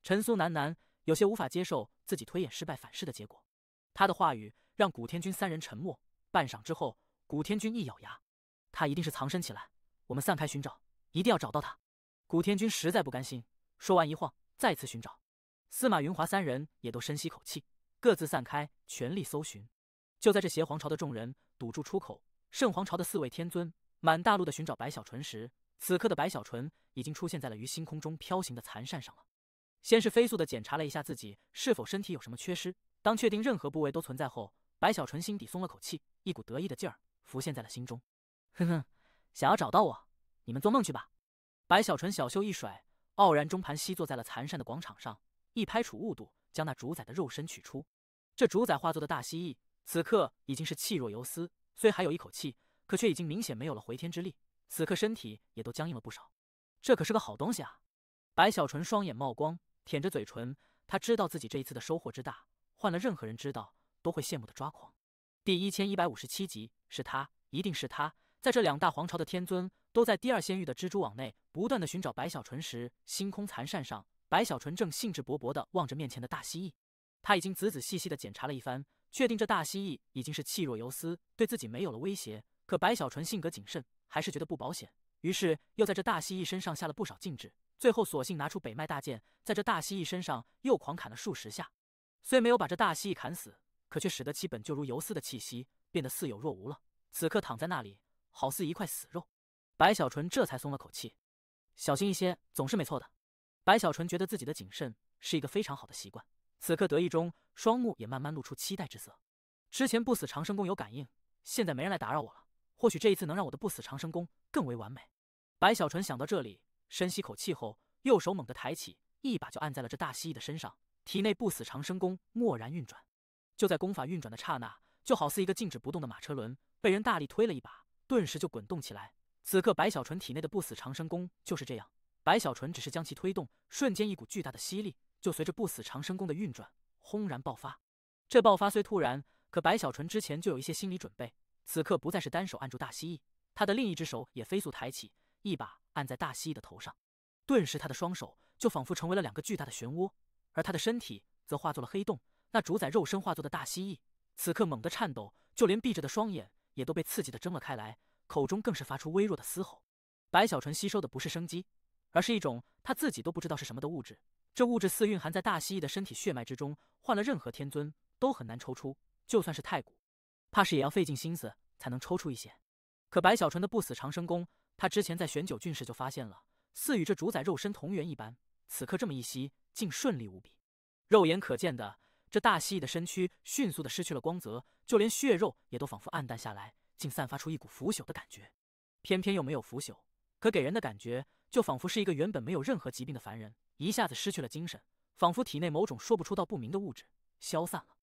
陈苏喃喃，有些无法接受自己推演失败反噬的结果。他的话语让古天军3人沉默。半晌之后，古天军一咬牙，他一定是藏身起来，我们散开寻找，一定要找到他。古天军实在不甘心，说完一晃，再次寻找。司马云华3人也都深吸口气，各自散开，全力搜寻。就在这邪皇朝的众人堵住出口，圣皇朝的4位天尊满大陆的寻找白小纯时，此刻的白小纯已经出现在了于星空中飘行的残扇上了。先是飞速的检查了一下自己是否身体有什么缺失，当确定任何部位都存在后，白小纯心底松了口气，一股得意的劲儿浮现在了心中。哼哼，想要找到我，你们做梦去吧！白小纯小袖一甩，傲然中盘膝坐在了残扇的广场上，一拍杵雾度，将那主宰的肉身取出。这主宰化作的大蜥蜴，此刻已经是气若游丝，虽还有一口气，可却已经明显没有了回天之力，此刻身体也都僵硬了不少。这可是个好东西啊！白小纯双眼冒光，舔着嘴唇，他知道自己这一次的收获之大，换了任何人知道都会羡慕的抓狂。第1157集，是他，一定是他。在这2大皇朝的天尊都在第2仙域的蜘蛛网内不断的寻找白小纯时，星空残扇上，白小纯正兴致勃勃地望着面前的大蜥蜴。他已经仔仔细细地检查了一番，确定这大蜥蜴已经是气若游丝，对自己没有了威胁。可白小纯性格谨慎，还是觉得不保险，于是又在这大蜥蜴身上下了不少禁制，最后索性拿出北脉大剑，在这大蜥蜴身上又狂砍了数十下。虽没有把这大蜥蜴砍死，可却使得其本就如游丝的气息变得似有若无了，此刻躺在那里，好似一块死肉。白小纯这才松了口气，小心一些总是没错的。白小纯觉得自己的谨慎是一个非常好的习惯，此刻得意中，双目也慢慢露出期待之色。之前不死长生宫有感应，现在没人来打扰我了，或许这一次能让我的不死长生宫更为完美。白小纯想到这里，深吸口气后，右手猛地抬起，一把就按在了这大蜥蜴的身上，体内不死长生宫蓦然运转。就在功法运转的刹那，就好似一个静止不动的马车轮被人大力推了一把，顿时就滚动起来。此刻白小纯体内的不死长生宫就是这样，白小纯只是将其推动，瞬间一股巨大的吸力就随着不死长生宫的运转轰然爆发。这爆发虽突然，可白小纯之前就有一些心理准备，此刻不再是单手按住大蜥蜴，他的另一只手也飞速抬起，一把按在大蜥蜴的头上。顿时他的双手就仿佛成为了2个巨大的漩涡，而他的身体则化作了黑洞，那主宰肉身化作的大蜥蜴此刻猛地颤抖，就连闭着的双眼也都被刺激的睁了开来，口中更是发出微弱的嘶吼。白小纯吸收的不是生机，而是一种他自己都不知道是什么的物质。这物质似蕴含在大蜥蜴的身体血脉之中，换了任何天尊都很难抽出，就算是太古，怕是也要费尽心思才能抽出一些。可白小纯的不死长生功，他之前在玄九郡时就发现了，似与这主宰肉身同源一般，此刻这么一吸，竟顺利无比。肉眼可见的，这大蜥蜴的身躯迅速的失去了光泽，就连血肉也都仿佛暗淡下来，竟散发出一股腐朽的感觉。偏偏又没有腐朽，可给人的感觉就仿佛是一个原本没有任何疾病的凡人，一下子失去了精神，仿佛体内某种说不出道不明的物质消散了。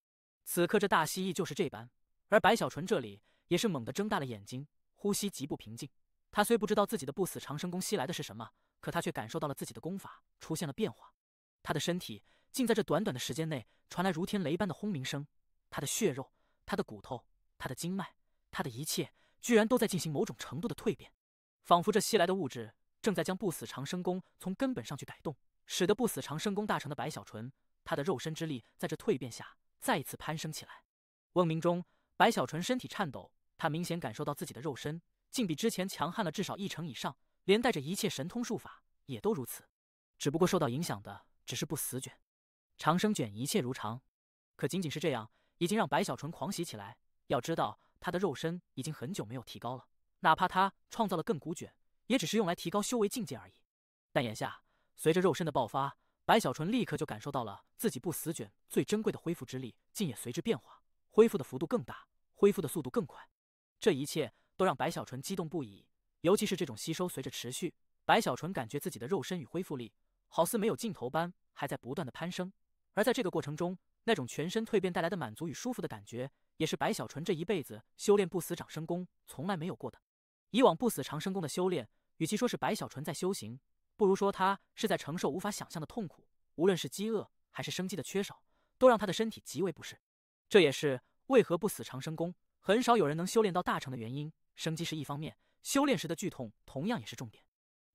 此刻这大蜥蜴就是这般，而白小纯这里也是猛地睁大了眼睛，呼吸极不平静。他虽不知道自己的不死长生功吸来的是什么，可他却感受到了自己的功法出现了变化。他的身体竟在这短短的时间内传来如天雷般的轰鸣声，他的血肉、他的骨头、他的经脉、他的一切，居然都在进行某种程度的蜕变，仿佛这吸来的物质正在将不死长生功从根本上去改动，使得不死长生功大成的白小纯，他的肉身之力在这蜕变下再一次攀升起来。嗡鸣中，白小纯身体颤抖，他明显感受到自己的肉身竟比之前强悍了至少1成以上，连带着一切神通术法也都如此。只不过受到影响的只是不死卷，长生卷一切如常。可仅仅是这样，已经让白小纯狂喜起来。要知道，他的肉身已经很久没有提高了，哪怕他创造了亘古卷，也只是用来提高修为境界而已。但眼下，随着肉身的爆发，白小纯立刻就感受到了自己不死卷最珍贵的恢复之力，竟也随之变化，恢复的幅度更大，恢复的速度更快。这一切都让白小纯激动不已，尤其是这种吸收随着持续，白小纯感觉自己的肉身与恢复力好似没有尽头般，还在不断的攀升。而在这个过程中，那种全身蜕变带来的满足与舒服的感觉，也是白小纯这一辈子修炼不死长生功从来没有过的。以往不死长生功的修炼，与其说是白小纯在修行，不如说他是在承受无法想象的痛苦。无论是饥饿还是生机的缺少，都让他的身体极为不适。这也是为何不死长生功很少有人能修炼到大成的原因。生机是一方面，修炼时的剧痛同样也是重点。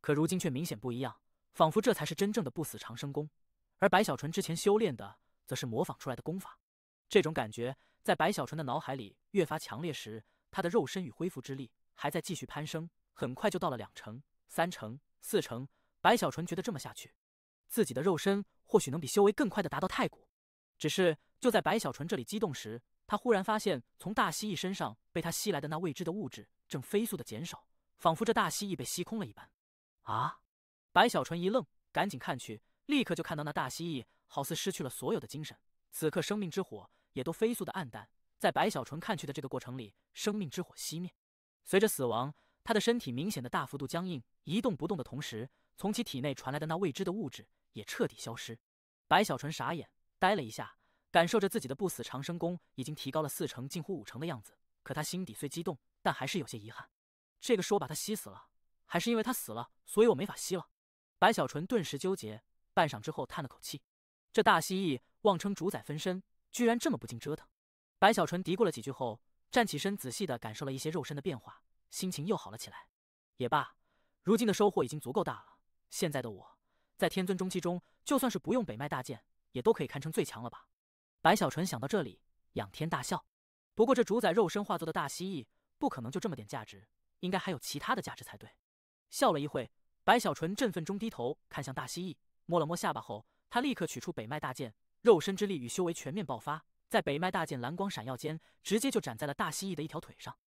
可如今却明显不一样，仿佛这才是真正的不死长生功，而白小纯之前修炼的则是模仿出来的功法。这种感觉在白小纯的脑海里越发强烈时，他的肉身与恢复之力还在继续攀升，很快就到了2成、3成、4成。白小纯觉得这么下去，自己的肉身或许能比修为更快的达到太古。只是就在白小纯这里激动时，他忽然发现从大蜥蜴身上被他吸来的那未知的物质正飞速的减少，仿佛这大蜥蜴被吸空了一般。啊！白小纯一愣，赶紧看去，立刻就看到那大蜥蜴好似失去了所有的精神，此刻生命之火也都飞速的暗淡。在白小纯看去的这个过程里，生命之火熄灭，随着死亡，他的身体明显的大幅度僵硬，一动不动的同时，从其体内传来的那未知的物质也彻底消失。白小纯傻眼，呆了一下，感受着自己的不死长生功已经提高了4成，近乎5成的样子。可他心底虽激动，但还是有些遗憾。这个是我把他吸死了，还是因为他死了，所以我没法吸了？白小纯顿时纠结，半晌之后叹了口气。这大蜥蜴妄称主宰分身，居然这么不经折腾。白小纯嘀咕了几句后，站起身，仔细地感受了一些肉身的变化，心情又好了起来。也罢，如今的收获已经足够大了。现在的我，在天尊中期中，就算是不用北脉大剑，也都可以堪称最强了吧？白小纯想到这里，仰天大笑。不过这主宰肉身化作的大蜥蜴，不可能就这么点价值，应该还有其他的价值才对。笑了一会，白小纯振奋中低头看向大蜥蜴，摸了摸下巴后，他立刻取出北脉大剑，肉身之力与修为全面爆发，在北脉大剑蓝光闪耀间，直接就斩在了大蜥蜴的一条腿上。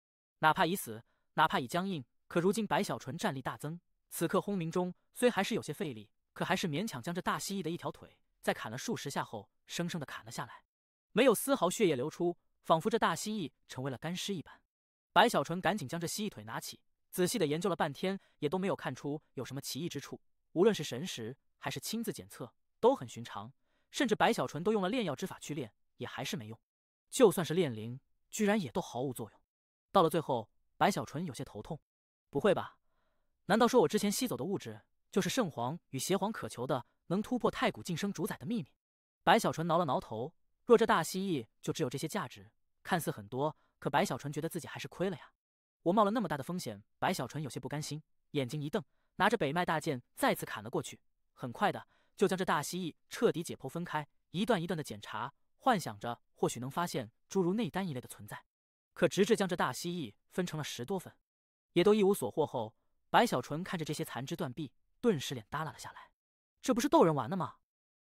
哪怕已死，哪怕已僵硬，可如今白小纯战力大增，此刻轰鸣中虽还是有些费力，可还是勉强将这大蜥蜴的一条腿在砍了数十下后，生生的砍了下来，没有丝毫血液流出，仿佛这大蜥蜴成为了干尸一般。白小纯赶紧将这蜥蜴腿拿起，仔细的研究了半天，也都没有看出有什么奇异之处。无论是神识还是亲自检测，都很寻常，甚至白小纯都用了炼药之法去炼，也还是没用。就算是炼灵，居然也都毫无作用。到了最后，白小纯有些头痛。不会吧？难道说我之前吸走的物质，就是圣皇与邪皇渴求的能突破太古晋升主宰的秘密？白小纯挠了挠头，若这大蜥蜴就只有这些价值，看似很多，可白小纯觉得自己还是亏了呀。我冒了那么大的风险，白小纯有些不甘心，眼睛一瞪，拿着北脉大剑再次砍了过去。很快的就将这大蜥蜴彻底解剖分开，一段一段的检查，幻想着或许能发现诸如内丹一类的存在。可直至将这大蜥蜴分成了10多份，也都一无所获后，白小纯看着这些残肢断臂，顿时脸耷拉了下来。这不是逗人玩的吗？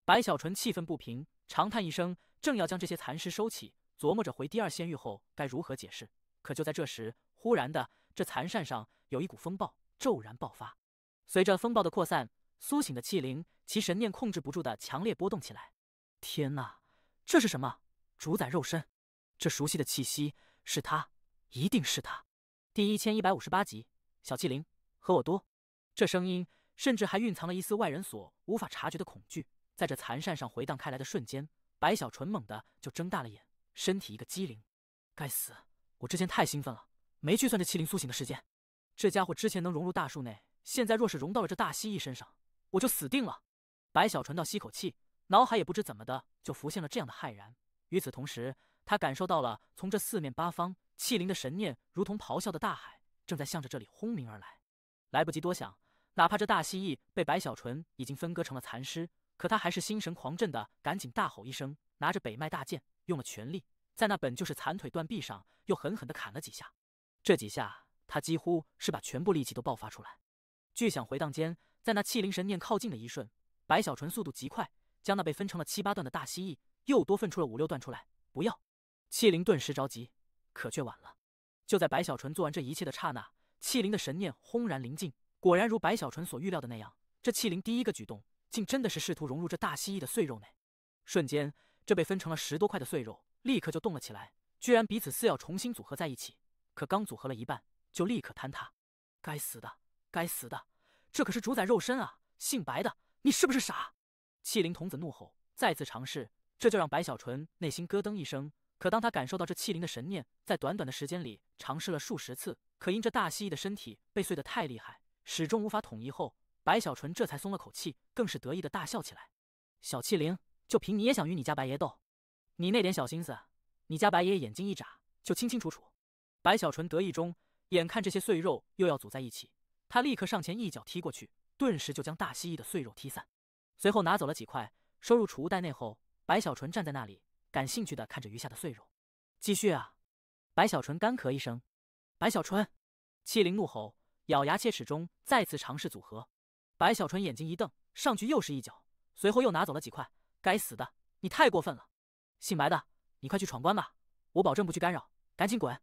白小纯气愤不平，长叹一声，正要将这些残尸收起，琢磨着回第二仙域后该如何解释。可就在这时，忽然的，这残扇上有一股风暴骤然爆发。随着风暴的扩散，苏醒的气灵其神念控制不住的强烈波动起来。天哪，这是什么？主宰肉身！这熟悉的气息，是他，一定是他。第1158集，小气灵，和我多。这声音甚至还蕴藏了一丝外人所无法察觉的恐惧。在这残扇上回荡开来的瞬间，白小纯猛地就睁大了眼，身体一个机灵。该死，我之前太兴奋了，没去算这气灵苏醒的时间。这家伙之前能融入大树内，现在若是融到了这大蜥蜴身上，我就死定了。白小纯倒吸口气，脑海也不知怎么的就浮现了这样的骇然。与此同时，他感受到了从这四面八方气灵的神念如同咆哮的大海，正在向着这里轰鸣而来。来不及多想，哪怕这大蜥蜴被白小纯已经分割成了残尸，可他还是心神狂震的赶紧大吼一声，拿着北脉大剑，用了全力，在那本就是残腿断臂上又狠狠地砍了几下。这几下他几乎是把全部力气都爆发出来。巨响回荡间，在那气灵神念靠近的一瞬，白小纯速度极快，将那被分成了7、8段的大蜥蜴又多分出了5、6段出来。不要！气灵顿时着急，可却晚了。就在白小纯做完这一切的刹那，气灵的神念轰然临近，果然如白小纯所预料的那样，这气灵第一个举动竟真的是试图融入这大蜥蜴的碎肉内。瞬间，这被分成了10多块的碎肉立刻就动了起来，居然彼此似要重新组合在一起。可刚组合了一半，就立刻坍塌。该死的，该死的！这可是主宰肉身啊！姓白的，你是不是傻？气灵童子怒吼，再次尝试，这就让白小纯内心咯噔一声。可当他感受到这气灵的神念在短短的时间里尝试了数十次，可因这大蜥蜴的身体被碎得太厉害，始终无法统一后，白小纯这才松了口气，更是得意的大笑起来。小气灵，就凭你也想与你家白爷斗？你那点小心思，你家白爷眼睛一眨就清清楚楚。白小纯得意中，眼看这些碎肉又要组在一起，他立刻上前一脚踢过去，顿时就将大蜥蜴的碎肉踢散。随后拿走了几块，收入储物袋内后，白小纯站在那里，感兴趣地看着余下的碎肉。继续啊！白小纯干咳一声。白小纯！气灵怒吼，咬牙切齿中再次尝试组合。白小纯眼睛一瞪，上去又是一脚，随后又拿走了几块。该死的，你太过分了！姓白的，你快去闯关吧，我保证不去干扰，赶紧滚！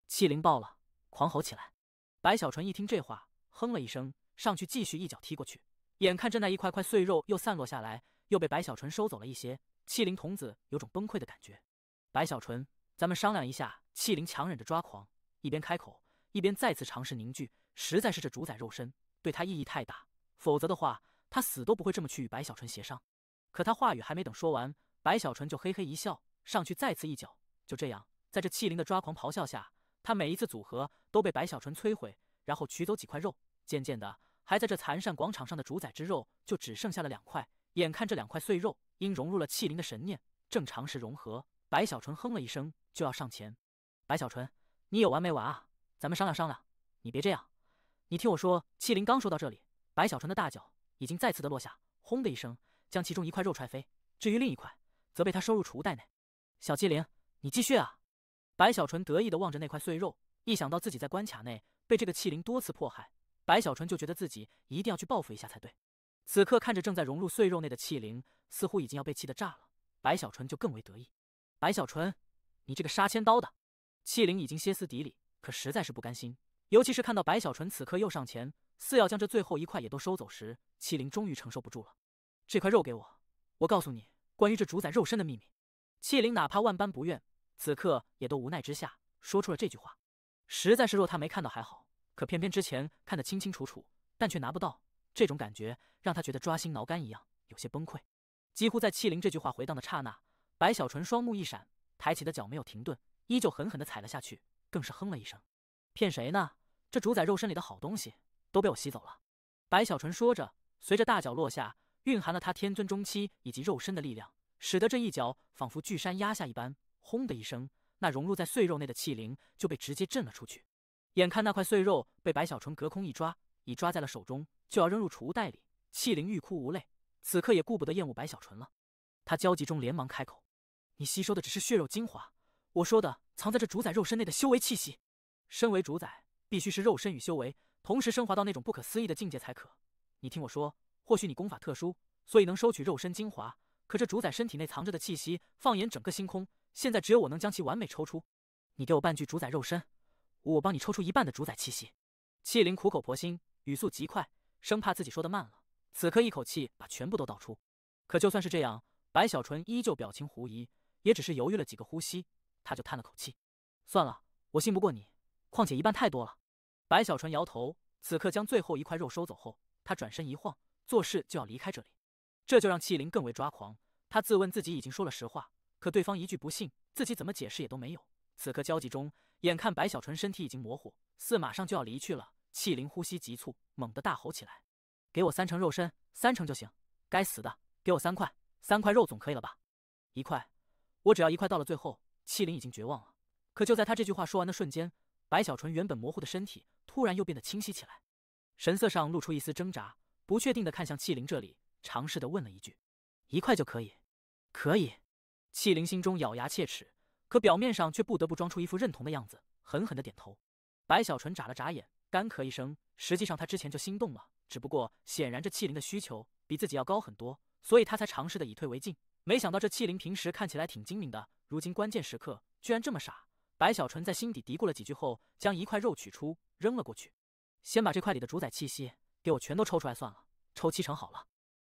气灵爆了，狂吼起来。白小纯一听这话，哼了一声，上去继续一脚踢过去。眼看着那一块块碎肉又散落下来，又被白小纯收走了一些，气灵童子有种崩溃的感觉。白小纯，咱们商量一下。气灵强忍着抓狂，一边开口，一边再次尝试凝聚。实在是这主宰肉身对他意义太大，否则的话，他死都不会这么去与白小纯协商。可他话语还没等说完，白小纯就嘿嘿一笑，上去再次一脚。就这样，在这气灵的抓狂咆哮下，他每一次组合都被白小纯摧毁，然后取走几块肉。渐渐的，还在这残扇广场上的主宰之肉就只剩下了2块。眼看这2块碎肉因融入了气灵的神念，正尝试融合，白小纯哼了一声，就要上前。白小纯，你有完没完啊？咱们商量商量。你别这样，你听我说。气灵刚说到这里，白小纯的大脚已经再次的落下，轰的一声，将其中一块肉踹飞。至于另一块，则被他收入储物袋内。小气灵，你继续啊！白小纯得意的望着那块碎肉，一想到自己在关卡内被这个气灵多次迫害，白小纯就觉得自己一定要去报复一下才对。此刻看着正在融入碎肉内的气灵，似乎已经要被气得炸了，白小纯就更为得意。白小纯，你这个杀千刀的！气灵已经歇斯底里，可实在是不甘心，尤其是看到白小纯此刻又上前，似要将这最后一块也都收走时，气灵终于承受不住了。这块肉给我，我告诉你关于这主宰肉身的秘密。气灵哪怕万般不愿，此刻也都无奈之下说出了这句话。实在是若他没看到还好，可偏偏之前看得清清楚楚，但却拿不到，这种感觉让他觉得抓心挠肝一样，有些崩溃。几乎在气灵这句话回荡的刹那，白小纯双目一闪，抬起的脚没有停顿，依旧狠狠地踩了下去，更是哼了一声。骗谁呢？这主宰肉身里的好东西都被我吸走了。白小纯说着，随着大脚落下，蕴含了他天尊中期以及肉身的力量，使得这一脚仿佛巨山压下一般，轰的一声，那融入在碎肉内的气灵就被直接震了出去。眼看那块碎肉被白小纯隔空一抓，已抓在了手中，就要扔入储物袋里，气灵欲哭无泪，此刻也顾不得厌恶白小纯了。他焦急中连忙开口：“你吸收的只是血肉精华，我说的藏在这主宰肉身内的修为气息。身为主宰，必须是肉身与修为同时升华到那种不可思议的境界才可。你听我说，或许你功法特殊，所以能收取肉身精华，可这主宰身体内藏着的气息，放眼整个星空，现在只有我能将其完美抽出。你给我半具主宰肉身，我帮你抽出一半的主宰气息。气灵苦口婆心，语速极快，生怕自己说的慢了，此刻一口气把全部都倒出。可就算是这样，白小纯依旧表情狐疑，也只是犹豫了几个呼吸，他就叹了口气：“算了，我信不过你，况且一半太多了。”白小纯摇头，此刻将最后一块肉收走后，他转身一晃，做事就要离开这里。这就让气灵更为抓狂，他自问自己已经说了实话，可对方一句不信，自己怎么解释也都没有。此刻焦急中，眼看白小纯身体已经模糊，似马上就要离去了，气灵呼吸急促，猛地大吼起来：“给我3成肉身，3成就行！该死的，给我3块，3块肉总可以了吧？1块，我只要1块。”到了最后，气灵已经绝望了。可就在他这句话说完的瞬间，白小纯原本模糊的身体突然又变得清晰起来，神色上露出一丝挣扎，不确定地看向气灵这里，尝试地问了一句：“1块就可以？”“可以。”气灵心中咬牙切齿，可表面上却不得不装出一副认同的样子，狠狠地点头。白小纯眨了眨眼，干咳一声，实际上他之前就心动了，只不过显然这气灵的需求比自己要高很多，所以他才尝试的以退为进。没想到这气灵平时看起来挺精明的，如今关键时刻居然这么傻。白小纯在心底嘀咕了几句后，将1块肉取出扔了过去：“先把这块里的主宰气息给我全都抽出来算了，抽7成好了。”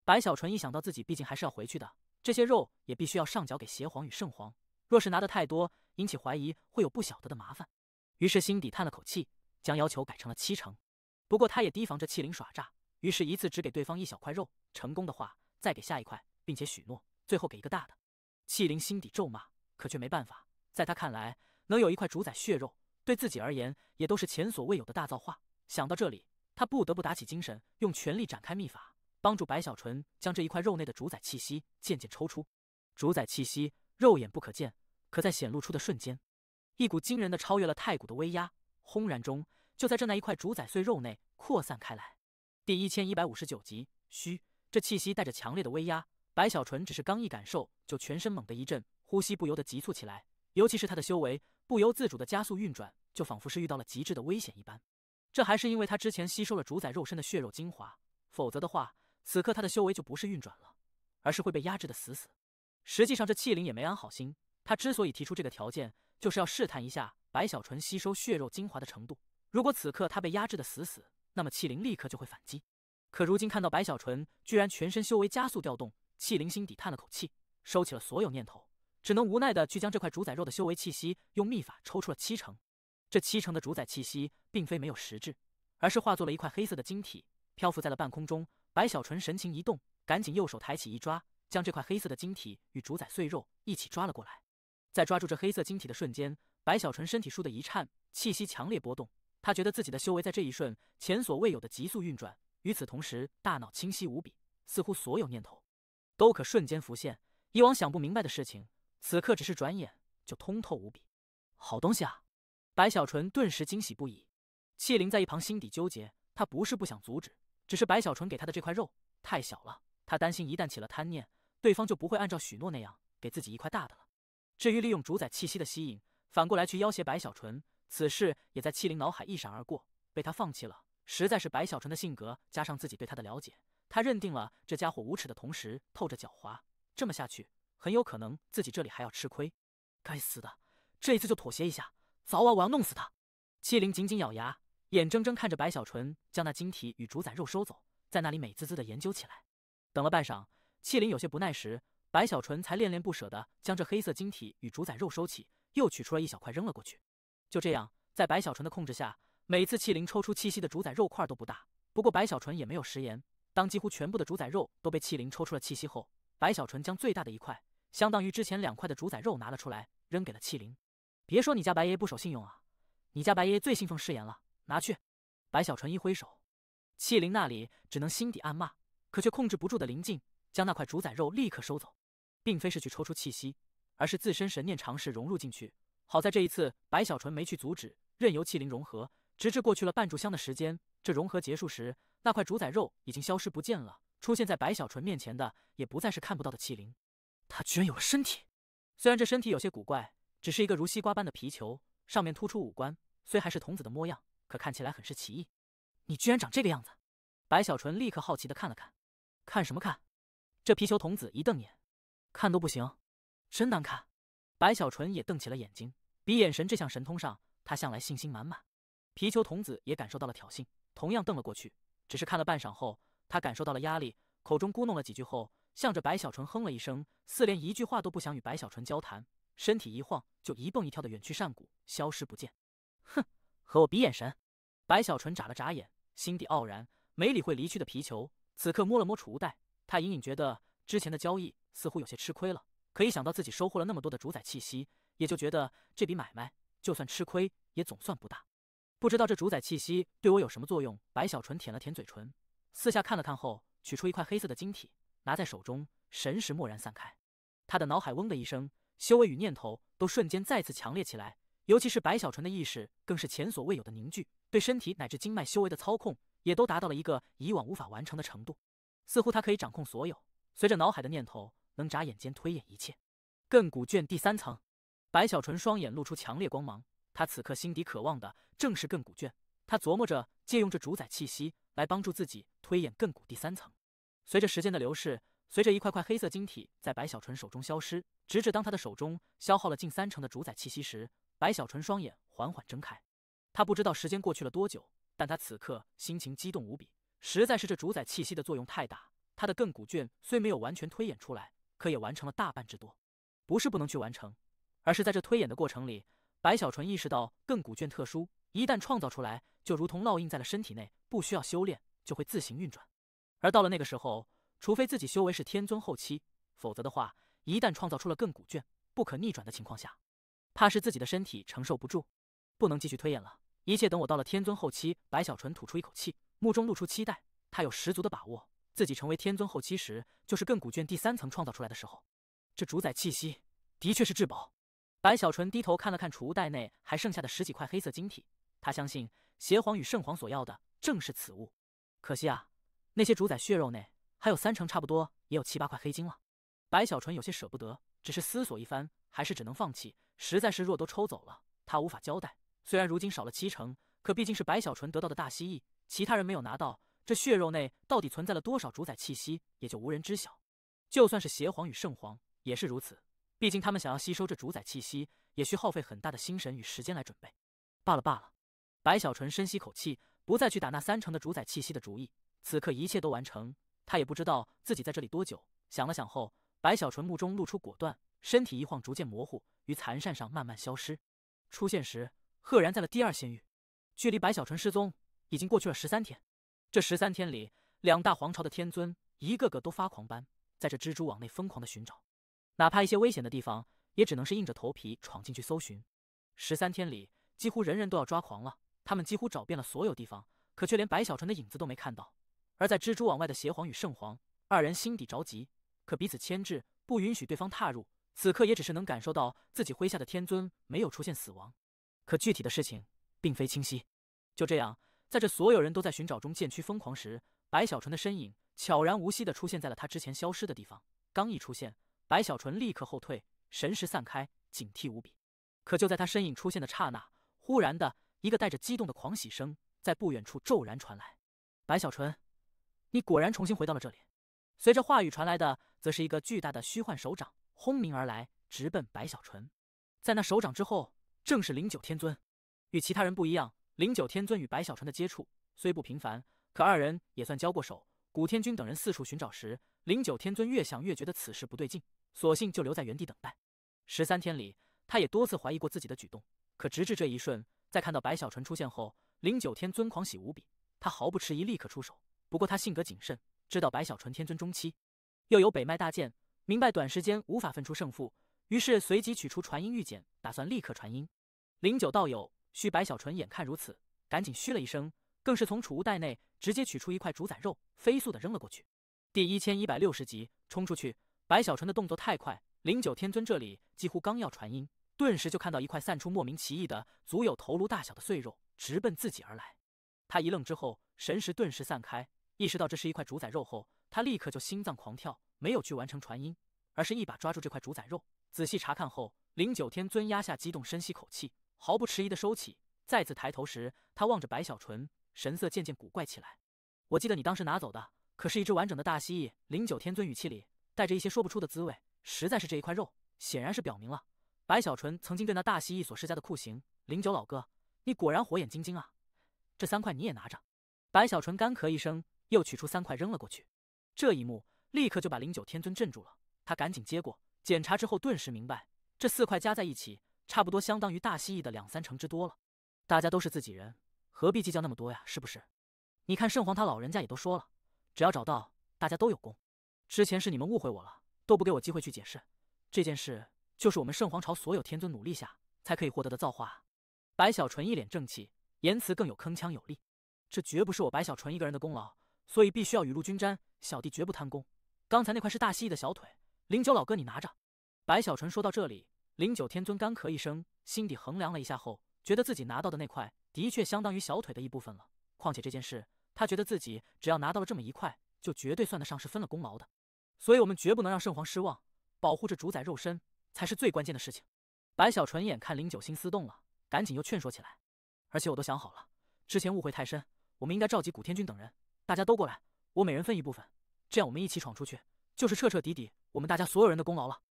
白小纯一想到自己毕竟还是要回去的，这些肉也必须要上缴给邪皇与圣皇，若是拿得太多，引起怀疑会有不晓得的麻烦，于是心底叹了口气，将要求改成了7成。不过他也提防着气灵耍诈，于是一次只给对方1小块肉，成功的话再给下1块，并且许诺最后给一个大的。气灵心底咒骂，可却没办法，在他看来，能有1块主宰血肉，对自己而言也都是前所未有的大造化。想到这里，他不得不打起精神，用全力展开秘法，帮助白小纯将这1块肉内的主宰气息渐渐抽出。主宰气息肉眼不可见，可在显露出的瞬间，一股惊人的超越了太古的威压，轰然中就在这那1块主宰碎肉内扩散开来。第1159集，虚。这气息带着强烈的威压，白小纯只是刚一感受，就全身猛地一震，呼吸不由得急促起来，尤其是他的修为不由自主的加速运转，就仿佛是遇到了极致的危险一般。这还是因为他之前吸收了主宰肉身的血肉精华，否则的话，此刻他的修为就不是运转了，而是会被压制的死死。实际上这气灵也没安好心，他之所以提出这个条件，就是要试探一下白小纯吸收血肉精华的程度。如果此刻他被压制的死死，那么气灵立刻就会反击。可如今看到白小纯居然全身修为加速调动，气灵心底叹了口气，收起了所有念头，只能无奈的去将这块主宰肉的修为气息用秘法抽出了7成。这7成的主宰气息并非没有实质，而是化作了1块黑色的晶体，漂浮在了半空中。白小纯神情一动，赶紧右手抬起一抓，将这块黑色的晶体与主宰碎肉一起抓了过来。在抓住这黑色晶体的瞬间，白小纯身体倏地一颤，气息强烈波动，他觉得自己的修为在这一瞬前所未有的急速运转，与此同时大脑清晰无比，似乎所有念头都可瞬间浮现，以往想不明白的事情，此刻只是转眼就通透无比。好东西啊！白小纯顿时惊喜不已。气灵在一旁心底纠结，他不是不想阻止，只是白小纯给他的这块肉太小了，他担心一旦起了贪念，对方就不会按照许诺那样给自己1块大的了。至于利用主宰气息的吸引，反过来去要挟白小纯，此事也在气灵脑海一闪而过，被他放弃了。实在是白小纯的性格加上自己对他的了解，他认定了这家伙无耻的同时透着狡猾，这么下去很有可能自己这里还要吃亏。该死的，这一次就妥协一下，早晚我要弄死他。气灵紧紧咬牙，眼睁睁看着白小纯将那晶体与主宰肉收走，在那里美滋滋的研究起来。等了半晌，气灵有些不耐时，白小纯才恋恋不舍地将这黑色晶体与主宰肉收起，又取出了1小块扔了过去。就这样，在白小纯的控制下，每次气灵抽出气息的主宰肉块都不大。不过白小纯也没有食言，当几乎全部的主宰肉都被气灵抽出了气息后，白小纯将最大的1块，相当于之前2块的主宰肉拿了出来，扔给了气灵。别说你家白爷爷不守信用啊，你家白爷爷最信奉誓言了，拿去。白小纯一挥手，气灵那里只能心底暗骂，可却控制不住的灵劲，将那块主宰肉立刻收走，并非是去抽出气息，而是自身神念尝试融入进去。好在这一次白小纯没去阻止，任由气灵融合，直至过去了半炷香的时间。这融合结束时，那块主宰肉已经消失不见了，出现在白小纯面前的也不再是看不到的气灵，他居然有了身体。虽然这身体有些古怪，只是一个如西瓜般的皮球，上面突出五官，虽还是童子的模样，可看起来很是奇异。你居然长这个样子！白小纯立刻好奇地看了看。看什么看？这皮球童子一瞪眼，看都不行，真难看。白小纯也瞪起了眼睛，比眼神这项神通上，他向来信心满满。皮球童子也感受到了挑衅，同样瞪了过去。只是看了半晌后，他感受到了压力，口中咕哝了几句后，向着白小纯哼了一声，似连一句话都不想与白小纯交谈，身体一晃就一蹦一跳的远去山谷，消失不见。哼，和我比眼神！白小纯眨了眨眼，心底傲然，没理会离去的皮球。此刻摸了摸储物袋，他隐隐觉得之前的交易似乎有些吃亏了。可一想到自己收获了那么多的主宰气息，也就觉得这笔买卖就算吃亏也总算不大。不知道这主宰气息对我有什么作用？白小纯舔了舔嘴唇，四下看了看后，取出一块黑色的晶体，拿在手中，神识蓦然散开。他的脑海嗡的一声，修为与念头都瞬间再次强烈起来，尤其是白小纯的意识更是前所未有的凝聚，对身体乃至经脉修为的操控也都达到了一个以往无法完成的程度。似乎他可以掌控所有，随着脑海的念头，能眨眼间推演一切。亘古卷第3层，白小纯双眼露出强烈光芒。他此刻心底渴望的正是亘古卷，他琢磨着借用这主宰气息来帮助自己推演亘古第3层。随着时间的流逝，随着一块块黑色晶体在白小纯手中消失，直至当他的手中消耗了近3成的主宰气息时，白小纯双眼缓缓睁开。他不知道时间过去了多久，但他此刻心情激动无比，实在是这主宰气息的作用太大。他的亘古卷虽没有完全推演出来，可也完成了大半之多。不是不能去完成，而是在这推演的过程里，白小纯意识到亘古卷特殊，一旦创造出来，就如同烙印在了身体内，不需要修炼就会自行运转。而到了那个时候，除非自己修为是天尊后期，否则的话，一旦创造出了亘古卷，不可逆转的情况下，怕是自己的身体承受不住，不能继续推演了。一切等我到了天尊后期。白小纯吐出一口气，目中露出期待。他有十足的把握，自己成为天尊后期时，就是亘古卷第3层创造出来的时候。这主宰气息的确是至宝。白小纯低头看了看储物袋内还剩下的10几块黑色晶体，他相信邪皇与圣皇所要的正是此物。可惜啊，那些主宰血肉内还有3成，差不多也有7、8块黑晶了。白小纯有些舍不得，只是思索一番，还是只能放弃。实在是若都抽走了，他无法交代。虽然如今少了7成，可毕竟是白小纯得到的大蜥蜴，其他人没有拿到，这血肉内到底存在了多少主宰气息，也就无人知晓。就算是邪皇与圣皇也是如此，毕竟他们想要吸收这主宰气息，也需耗费很大的心神与时间来准备。罢了，白小纯深吸口气，不再去打那3成的主宰气息的主意。此刻一切都完成，他也不知道自己在这里多久。想了想后，白小纯目中露出果断，身体一晃逐渐模糊，于残扇上慢慢消失。出现时，赫然在了第2仙域。距离白小纯失踪已经过去了13天。这13天里，2大皇朝的天尊一个个都发狂般在这蜘蛛网内疯狂的寻找，哪怕一些危险的地方，也只能是硬着头皮闯进去搜寻。13天里，几乎人人都要抓狂了，他们几乎找遍了所有地方，可却连白小纯的影子都没看到。而在蜘蛛网外的邪皇与圣皇2人心底着急，可彼此牵制，不允许对方踏入。此刻也只是能感受到自己麾下的天尊没有出现死亡，可具体的事情并非清晰。就这样，在这所有人都在寻找中渐趋疯狂时，白小纯的身影悄然无息地出现在了他之前消失的地方。刚一出现，白小纯立刻后退，神识散开，警惕无比。可就在他身影出现的刹那，忽然的一个带着激动的狂喜声在不远处骤然传来：“白小纯，你果然重新回到了这里。”随着话语传来的，则是一个巨大的虚幻手掌轰鸣而来，直奔白小纯。在那手掌之后，正是09天尊。与其他人不一样，09天尊与白小纯的接触虽不频繁，可2人也算交过手。古天君等人四处寻找时，09天尊越想越觉得此事不对劲，索性就留在原地等待。13天里，他也多次怀疑过自己的举动，可直至这一瞬，在看到白小纯出现后，09天尊狂喜无比，他毫不迟疑，立刻出手。不过他性格谨慎，知道白小纯天尊中期，又有北脉大剑，明白短时间无法分出胜负，于是随即取出传音玉简，打算立刻传音。09道友，须白小纯眼看如此，赶紧嘘了一声，更是从储物袋内直接取出一块主宰肉，飞速的扔了过去。第1160集，冲出去！白小纯的动作太快，09天尊这里几乎刚要传音，顿时就看到一块散出莫名奇异的足有头颅大小的碎肉，直奔自己而来。他一愣之后，神识顿时散开，意识到这是一块主宰肉后，他立刻就心脏狂跳，没有去完成传音，而是一把抓住这块主宰肉，仔细查看后，灵九天尊压下激动，深吸口气，毫不迟疑地收起。再次抬头时，他望着白小纯，神色渐渐古怪起来。我记得你当时拿走的可是一只完整的大蜥蜴。灵九天尊语气里带着一些说不出的滋味，实在是这一块肉，显然是表明了白小纯曾经对那大蜥蜴所施加的酷刑。灵九老哥，你果然火眼金睛啊！这3块你也拿着。白小纯干咳一声，又取出3块扔了过去。这一幕立刻就把灵九天尊镇住了，他赶紧接过，检查之后顿时明白，这4块加在一起，差不多相当于大蜥蜴的2、3成之多了。大家都是自己人，何必计较那么多呀？是不是？你看圣皇他老人家也都说了，只要找到，大家都有功。之前是你们误会我了，都不给我机会去解释。这件事就是我们圣皇朝所有天尊努力下才可以获得的造化啊！白小纯一脸正气，言辞更有铿锵有力。这绝不是我白小纯一个人的功劳，所以必须要雨露均沾，小弟绝不贪功。刚才那块是大蜥蜴的小腿，灵九老哥你拿着。白小纯说到这里，灵九天尊干咳一声，心底衡量了一下后，觉得自己拿到的那块的确相当于小腿的一部分了。况且这件事，他觉得自己只要拿到了这么一块，就绝对算得上是分了功劳的。所以我们绝不能让圣皇失望，保护着主宰肉身才是最关键的事情。白小纯眼看灵九心思动了，赶紧又劝说起来。而且我都想好了，之前误会太深，我们应该召集古天君等人，大家都过来，我每人分一部分，这样我们一起闯出去，就是彻彻底底我们大家所有人的功劳了。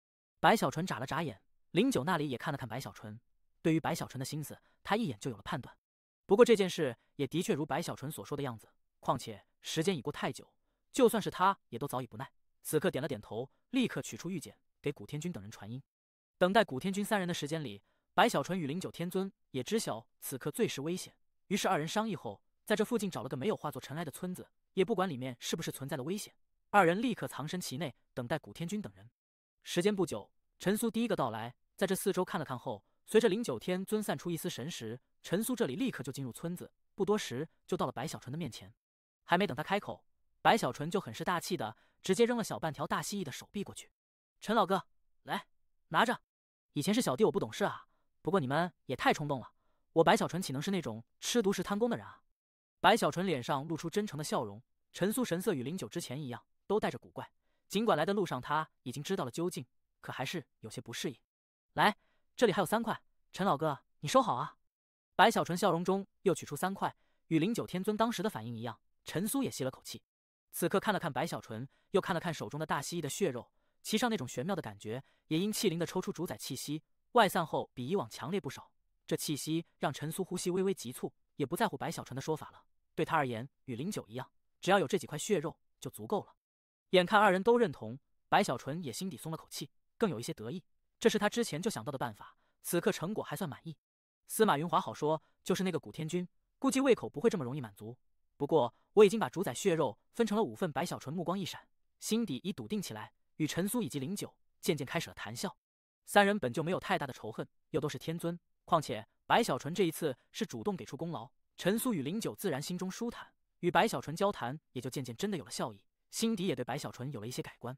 白小纯眨了眨眼，灵九那里也看了看白小纯，对于白小纯的心思，他一眼就有了判断。不过这件事也的确如白小纯所说的样子，况且时间已过太久，就算是他也都早已不耐。此刻点了点头，立刻取出玉简给古天君等人传音。等待古天君3人的时间里，白小纯与灵九天尊也知晓此刻最是危险，于是2人商议后，在这附近找了个没有化作尘埃的村子，也不管里面是不是存在了危险，2人立刻藏身其内，等待古天君等人。时间不久，陈苏第一个到来，在这四周看了看后，随着灵九天尊散出一丝神识，陈苏这里立刻就进入村子，不多时就到了白小纯的面前。还没等他开口，白小纯就很是大气的直接扔了小半条大蜥蜴的手臂过去。陈老哥，来，拿着。以前是小弟我不懂事啊，不过你们也太冲动了，我白小纯岂能是那种吃独食贪功的人啊？白小纯脸上露出真诚的笑容，陈苏神色与灵九之前一样，都带着古怪。尽管来的路上他已经知道了究竟，可还是有些不适应。来，这里还有3块，陈老哥你收好啊。白小纯笑容中又取出3块，与灵九天尊当时的反应一样，陈苏也吸了口气。此刻看了看白小纯，又看了看手中的大蜥蜴的血肉，其上那种玄妙的感觉也因气灵的抽出主宰气息，外散后比以往强烈不少。这气息让陈苏呼吸微微急促，也不在乎白小纯的说法了。对他而言，与灵九一样，只要有这几块血肉就足够了。眼看2人都认同，白小纯也心底松了口气，更有一些得意。这是他之前就想到的办法，此刻成果还算满意。司马云华好说，就是那个古天君，估计胃口不会这么容易满足。不过我已经把主宰血肉分成了5份。白小纯目光一闪，心底已笃定起来，与陈苏以及灵九渐渐开始了谈笑。3人本就没有太大的仇恨，又都是天尊，况且白小纯这一次是主动给出功劳，陈苏与灵九自然心中舒坦，与白小纯交谈也就渐渐真的有了笑意，心底也对白小纯有了一些改观。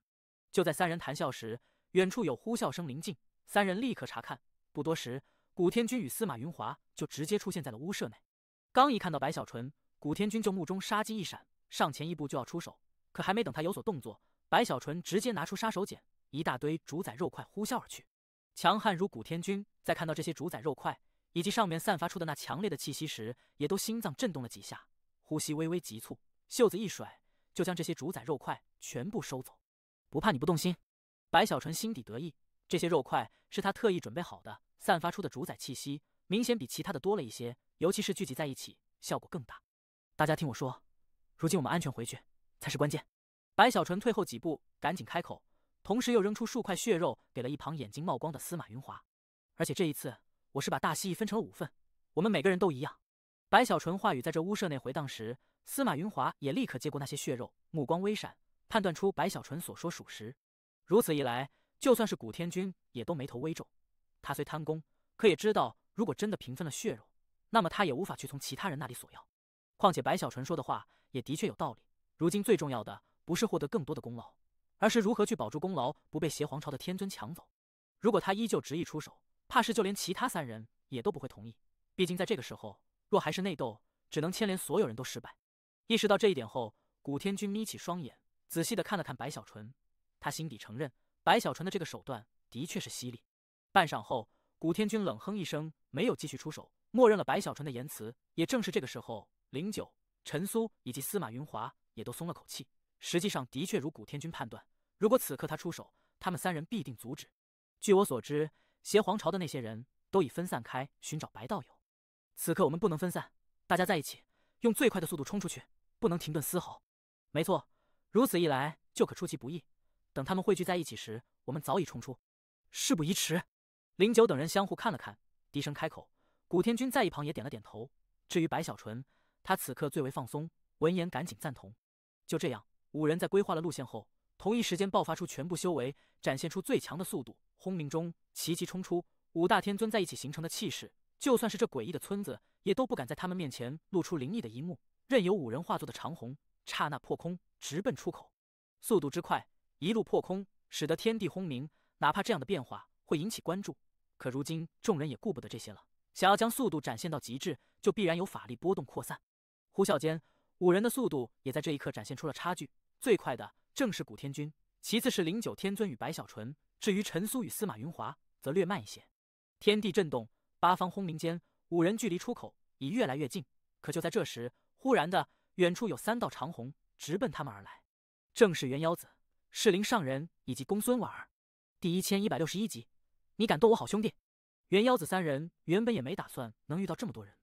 就在3人谈笑时，远处有呼啸声临近，3人立刻查看。不多时，古天君与司马云华就直接出现在了屋舍内。刚一看到白小纯，古天君就目中杀机一闪，上前一步就要出手，可还没等他有所动作，白小纯直接拿出杀手锏，一大堆主宰肉块呼啸而去。强悍如古天君在看到这些主宰肉块以及上面散发出的那强烈的气息时，也都心脏震动了几下，呼吸微微急促，袖子一甩，就将这些主宰肉块全部收走。不怕你不动心？白小纯心底得意，这些肉块是他特意准备好的，散发出的主宰气息明显比其他的多了一些，尤其是聚集在一起，效果更大。大家听我说，如今我们安全回去才是关键。白小纯退后几步，赶紧开口，同时又扔出数块血肉给了一旁眼睛冒光的司马云华。而且这一次，我是把大蜥蜴分成了5份，我们每个人都一样。白小纯话语在这屋舍内回荡时，司马云华也立刻接过那些血肉，目光微闪，判断出白小纯所说属实。如此一来，就算是古天君也都眉头微皱。他虽贪功，可也知道如果真的平分了血肉，那么他也无法去从其他人那里索要。况且白小纯说的话也的确有道理，如今最重要的不是获得更多的功劳，而是如何去保住功劳不被邪皇朝的天尊抢走。如果他依旧执意出手，怕是就连其他3人也都不会同意。毕竟在这个时候，若还是内斗，只能牵连所有人都失败。意识到这一点后，古天君眯起双眼，仔细地看了看白小纯。他心底承认，白小纯的这个手段的确是犀利。半晌后，古天君冷哼一声，没有继续出手，默认了白小纯的言辞。也正是这个时候，林九、陈苏以及司马云华也都松了口气。实际上，的确如古天君判断，如果此刻他出手，他们三人必定阻止。据我所知，邪皇朝的那些人都已分散开寻找白道友。此刻我们不能分散，大家在一起，用最快的速度冲出去，不能停顿丝毫。没错，如此一来就可出其不意。等他们汇聚在一起时，我们早已冲出。事不宜迟。林九等人相互看了看，低声开口。古天君在一旁也点了点头。至于白小纯，他此刻最为放松，闻言赶紧赞同。就这样，五人在规划了路线后，同一时间爆发出全部修为，展现出最强的速度。轰鸣中，齐齐冲出，五大天尊在一起形成的气势，就算是这诡异的村子，也都不敢在他们面前露出灵异的一幕。任由五人化作的长虹，刹那破空，直奔出口。速度之快，一路破空，使得天地轰鸣。哪怕这样的变化会引起关注，可如今众人也顾不得这些了。想要将速度展现到极致，就必然有法力波动扩散。呼啸间，五人的速度也在这一刻展现出了差距。最快的正是古天君，其次是09天尊与白小纯，至于陈苏与司马云华，则略慢一些。天地震动，八方轰鸣间，五人距离出口已越来越近。可就在这时，忽然的，远处有3道长虹直奔他们而来，正是元妖子、适龄上人以及公孙婉儿。第1161集，你敢斗我好兄弟！元妖子三人原本也没打算能遇到这么多人，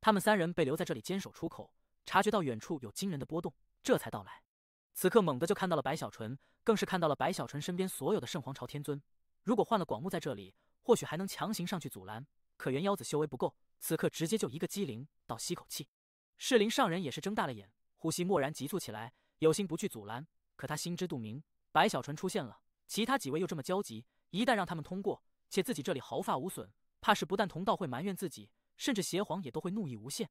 他们三人被留在这里坚守出口，察觉到远处有惊人的波动，这才到来。此刻猛地就看到了白小纯，更是看到了白小纯身边所有的圣皇朝天尊。如果换了广目在这里，或许还能强行上去阻拦，可元妖子修为不够，此刻直接就一个机灵，倒吸口气。适龄上人也是睁大了眼，呼吸蓦然急促起来，有心不去阻拦，可他心知肚明，白小纯出现了，其他几位又这么焦急，一旦让他们通过，且自己这里毫发无损，怕是不但同道会埋怨自己，甚至邪皇也都会怒意无限。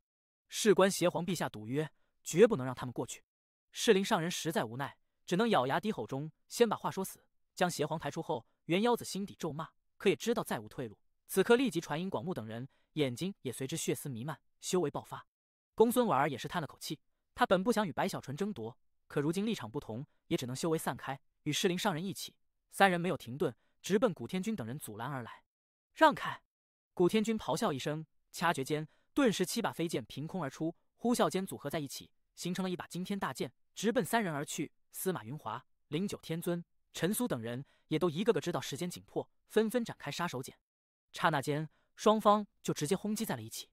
事关邪皇陛下赌约，绝不能让他们过去。适龄上人实在无奈，只能咬牙低吼中先把话说死。将邪皇抬出后，元妖子心底咒骂，可也知道再无退路，此刻立即传音广目等人，眼睛也随之血丝弥漫，修为爆发。公孙婉儿也是叹了口气，他本不想与白小纯争夺，可如今立场不同，也只能修为散开，与适龄上人一起。三人没有停顿，直奔古天君等人阻拦而来。让开！古天君咆哮一声，掐诀间，顿时7把飞剑凭空而出，呼啸间组合在一起，形成了一把惊天大剑，直奔三人而去。司马云华、09天尊、陈苏等人也都一个个知道时间紧迫，纷纷展开杀手锏。刹那间，双方就直接轰击在了一起。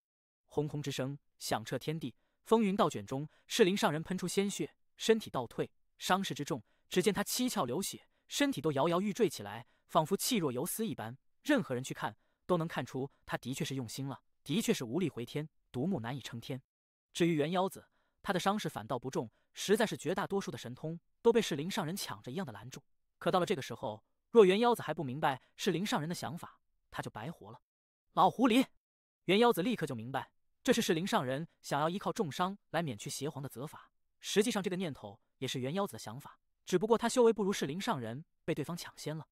轰轰之声响彻天地，风云倒卷中，适龄上人喷出鲜血，身体倒退，伤势之重，只见他七窍流血，身体都摇摇欲坠起来，仿佛气若游丝一般。任何人去看，都能看出他的确是用心了，的确是无力回天，独木难以撑天。至于元妖子，他的伤势反倒不重，实在是绝大多数的神通都被适龄上人抢着一样的拦住。可到了这个时候，若元妖子还不明白适龄上人的想法，他就白活了。老狐狸！元妖子立刻就明白，这是适龄上人想要依靠重伤来免去邪皇的责罚。实际上这个念头也是元妖子的想法，只不过他修为不如适龄上人，被对方抢先了。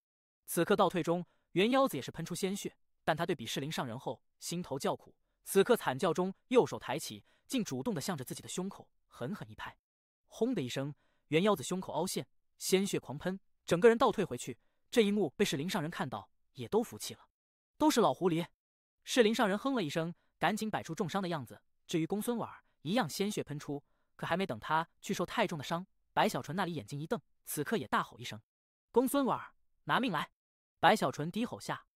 此刻倒退中，元妖子也是喷出鲜血，但他对比适龄上人后，心头叫苦。此刻惨叫中，右手抬起，竟主动的向着自己的胸口狠狠一拍。轰的一声，元妖子胸口凹陷，鲜血狂喷，整个人倒退回去。这一幕被适龄上人看到，也都服气了。都是老狐狸！适龄上人哼了一声，赶紧摆出重伤的样子。至于公孙婉儿，一样鲜血喷出，可还没等他去受太重的伤，白小纯那里眼睛一瞪，此刻也大吼一声：“公孙婉儿，拿命来！”白小纯低吼下，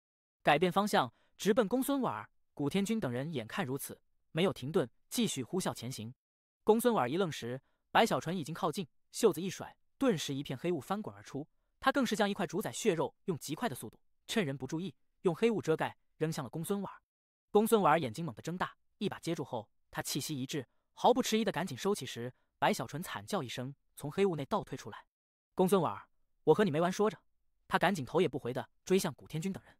改变方向，直奔公孙婉儿。古天君等人眼看如此，没有停顿，继续呼啸前行。公孙婉儿一愣时，白小纯已经靠近，袖子一甩，顿时一片黑雾翻滚而出。他更是将一块主宰血肉用极快的速度，趁人不注意，用黑雾遮盖，扔向了公孙婉儿。公孙婉儿眼睛猛地睁大，一把接住后，他气息一滞，毫不迟疑的赶紧收起时，白小纯惨叫一声，从黑雾内倒退出来。公孙婉儿，我和你没完说着。他赶紧头也不回的追向古天君等人。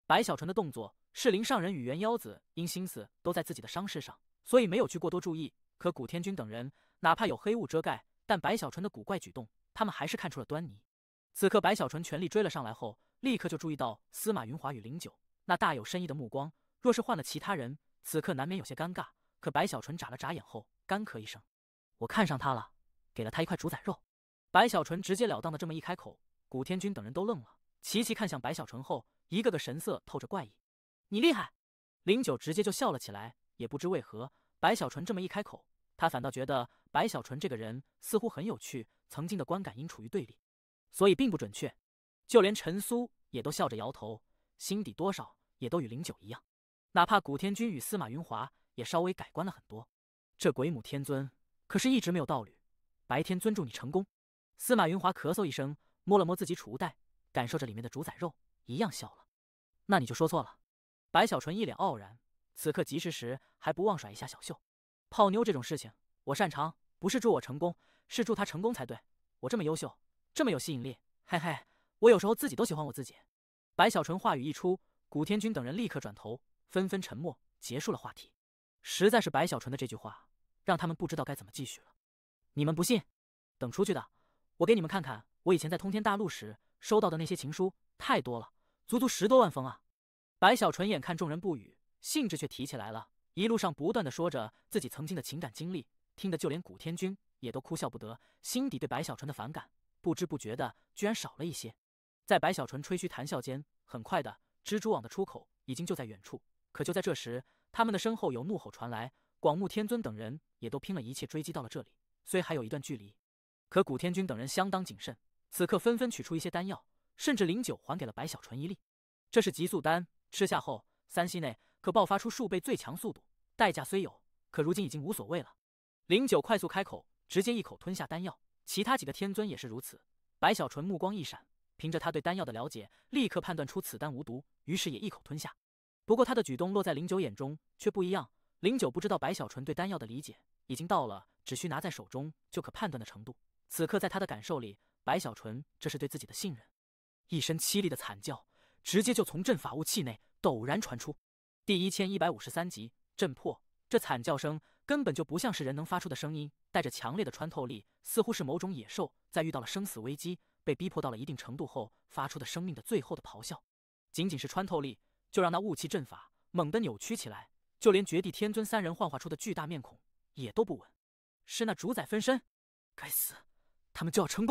白小纯的动作，适龄上人与元妖子因心思都在自己的伤势上，所以没有去过多注意。可古天君等人哪怕有黑雾遮盖，但白小纯的古怪举动，他们还是看出了端倪。此刻白小纯全力追了上来后，立刻就注意到司马云华与09那大有深意的目光。若是换了其他人，此刻难免有些尴尬。可白小纯眨了眨眼后，干咳一声：“我看上他了，给了他一块主宰肉。”白小纯直截了当的这么一开口，古天君等人都愣了。齐齐看向白小纯后，一个个神色透着怪异。你厉害！林九直接就笑了起来，也不知为何，白小纯这么一开口，他反倒觉得白小纯这个人似乎很有趣。曾经的观感应处于对立，所以并不准确。就连陈苏也都笑着摇头，心底多少也都与林九一样。哪怕古天君与司马云华也稍微改观了很多。这鬼母天尊可是一直没有道侣。白天尊祝你成功。司马云华咳嗽一声，摸了摸自己储物袋，感受着里面的主宰肉，一样笑了。那你就说错了。白小纯一脸傲然，此刻及时时还不忘甩一下小袖。泡妞这种事情我擅长，不是祝我成功，是祝他成功才对。我这么优秀，这么有吸引力，嘿嘿，我有时候自己都喜欢我自己。白小纯话语一出，古天君等人立刻转头，纷纷沉默，结束了话题。实在是白小纯的这句话，让他们不知道该怎么继续了。你们不信？等出去的，我给你们看看我以前在通天大陆时收到的那些情书，太多了，足足10多万封啊！白小纯眼看众人不语，兴致却提起来了，一路上不断的说着自己曾经的情感经历，听得就连古天君也都哭笑不得，心底对白小纯的反感不知不觉的居然少了一些。在白小纯吹嘘谈笑间，很快的蜘蛛网的出口已经就在远处。可就在这时，他们的身后有怒吼传来，广目天尊等人也都拼了一切追击到了这里。虽还有一段距离，可古天君等人相当谨慎，此刻纷纷取出一些丹药，甚至09还给了白小纯一粒。这是急速丹，吃下后3息内可爆发出数倍最强速度，代价虽有，可如今已经无所谓了。09快速开口，直接一口吞下丹药，其他几个天尊也是如此。白小纯目光一闪，凭着他对丹药的了解，立刻判断出此丹无毒，于是也一口吞下。不过他的举动落在09眼中却不一样，09不知道白小纯对丹药的理解已经到了只需拿在手中就可判断的程度。此刻在他的感受里，白小纯这是对自己的信任。一声凄厉的惨叫直接就从阵法物器内陡然传出。第1153集震破。这惨叫声根本就不像是人能发出的声音，带着强烈的穿透力，似乎是某种野兽在遇到了生死危机，被逼迫到了一定程度后发出的生命的最后的咆哮。仅仅是穿透力就让那雾气阵法猛地扭曲起来，就连绝地天尊3人幻化出的巨大面孔也都不稳。是那主宰分身？该死，他们就要成功！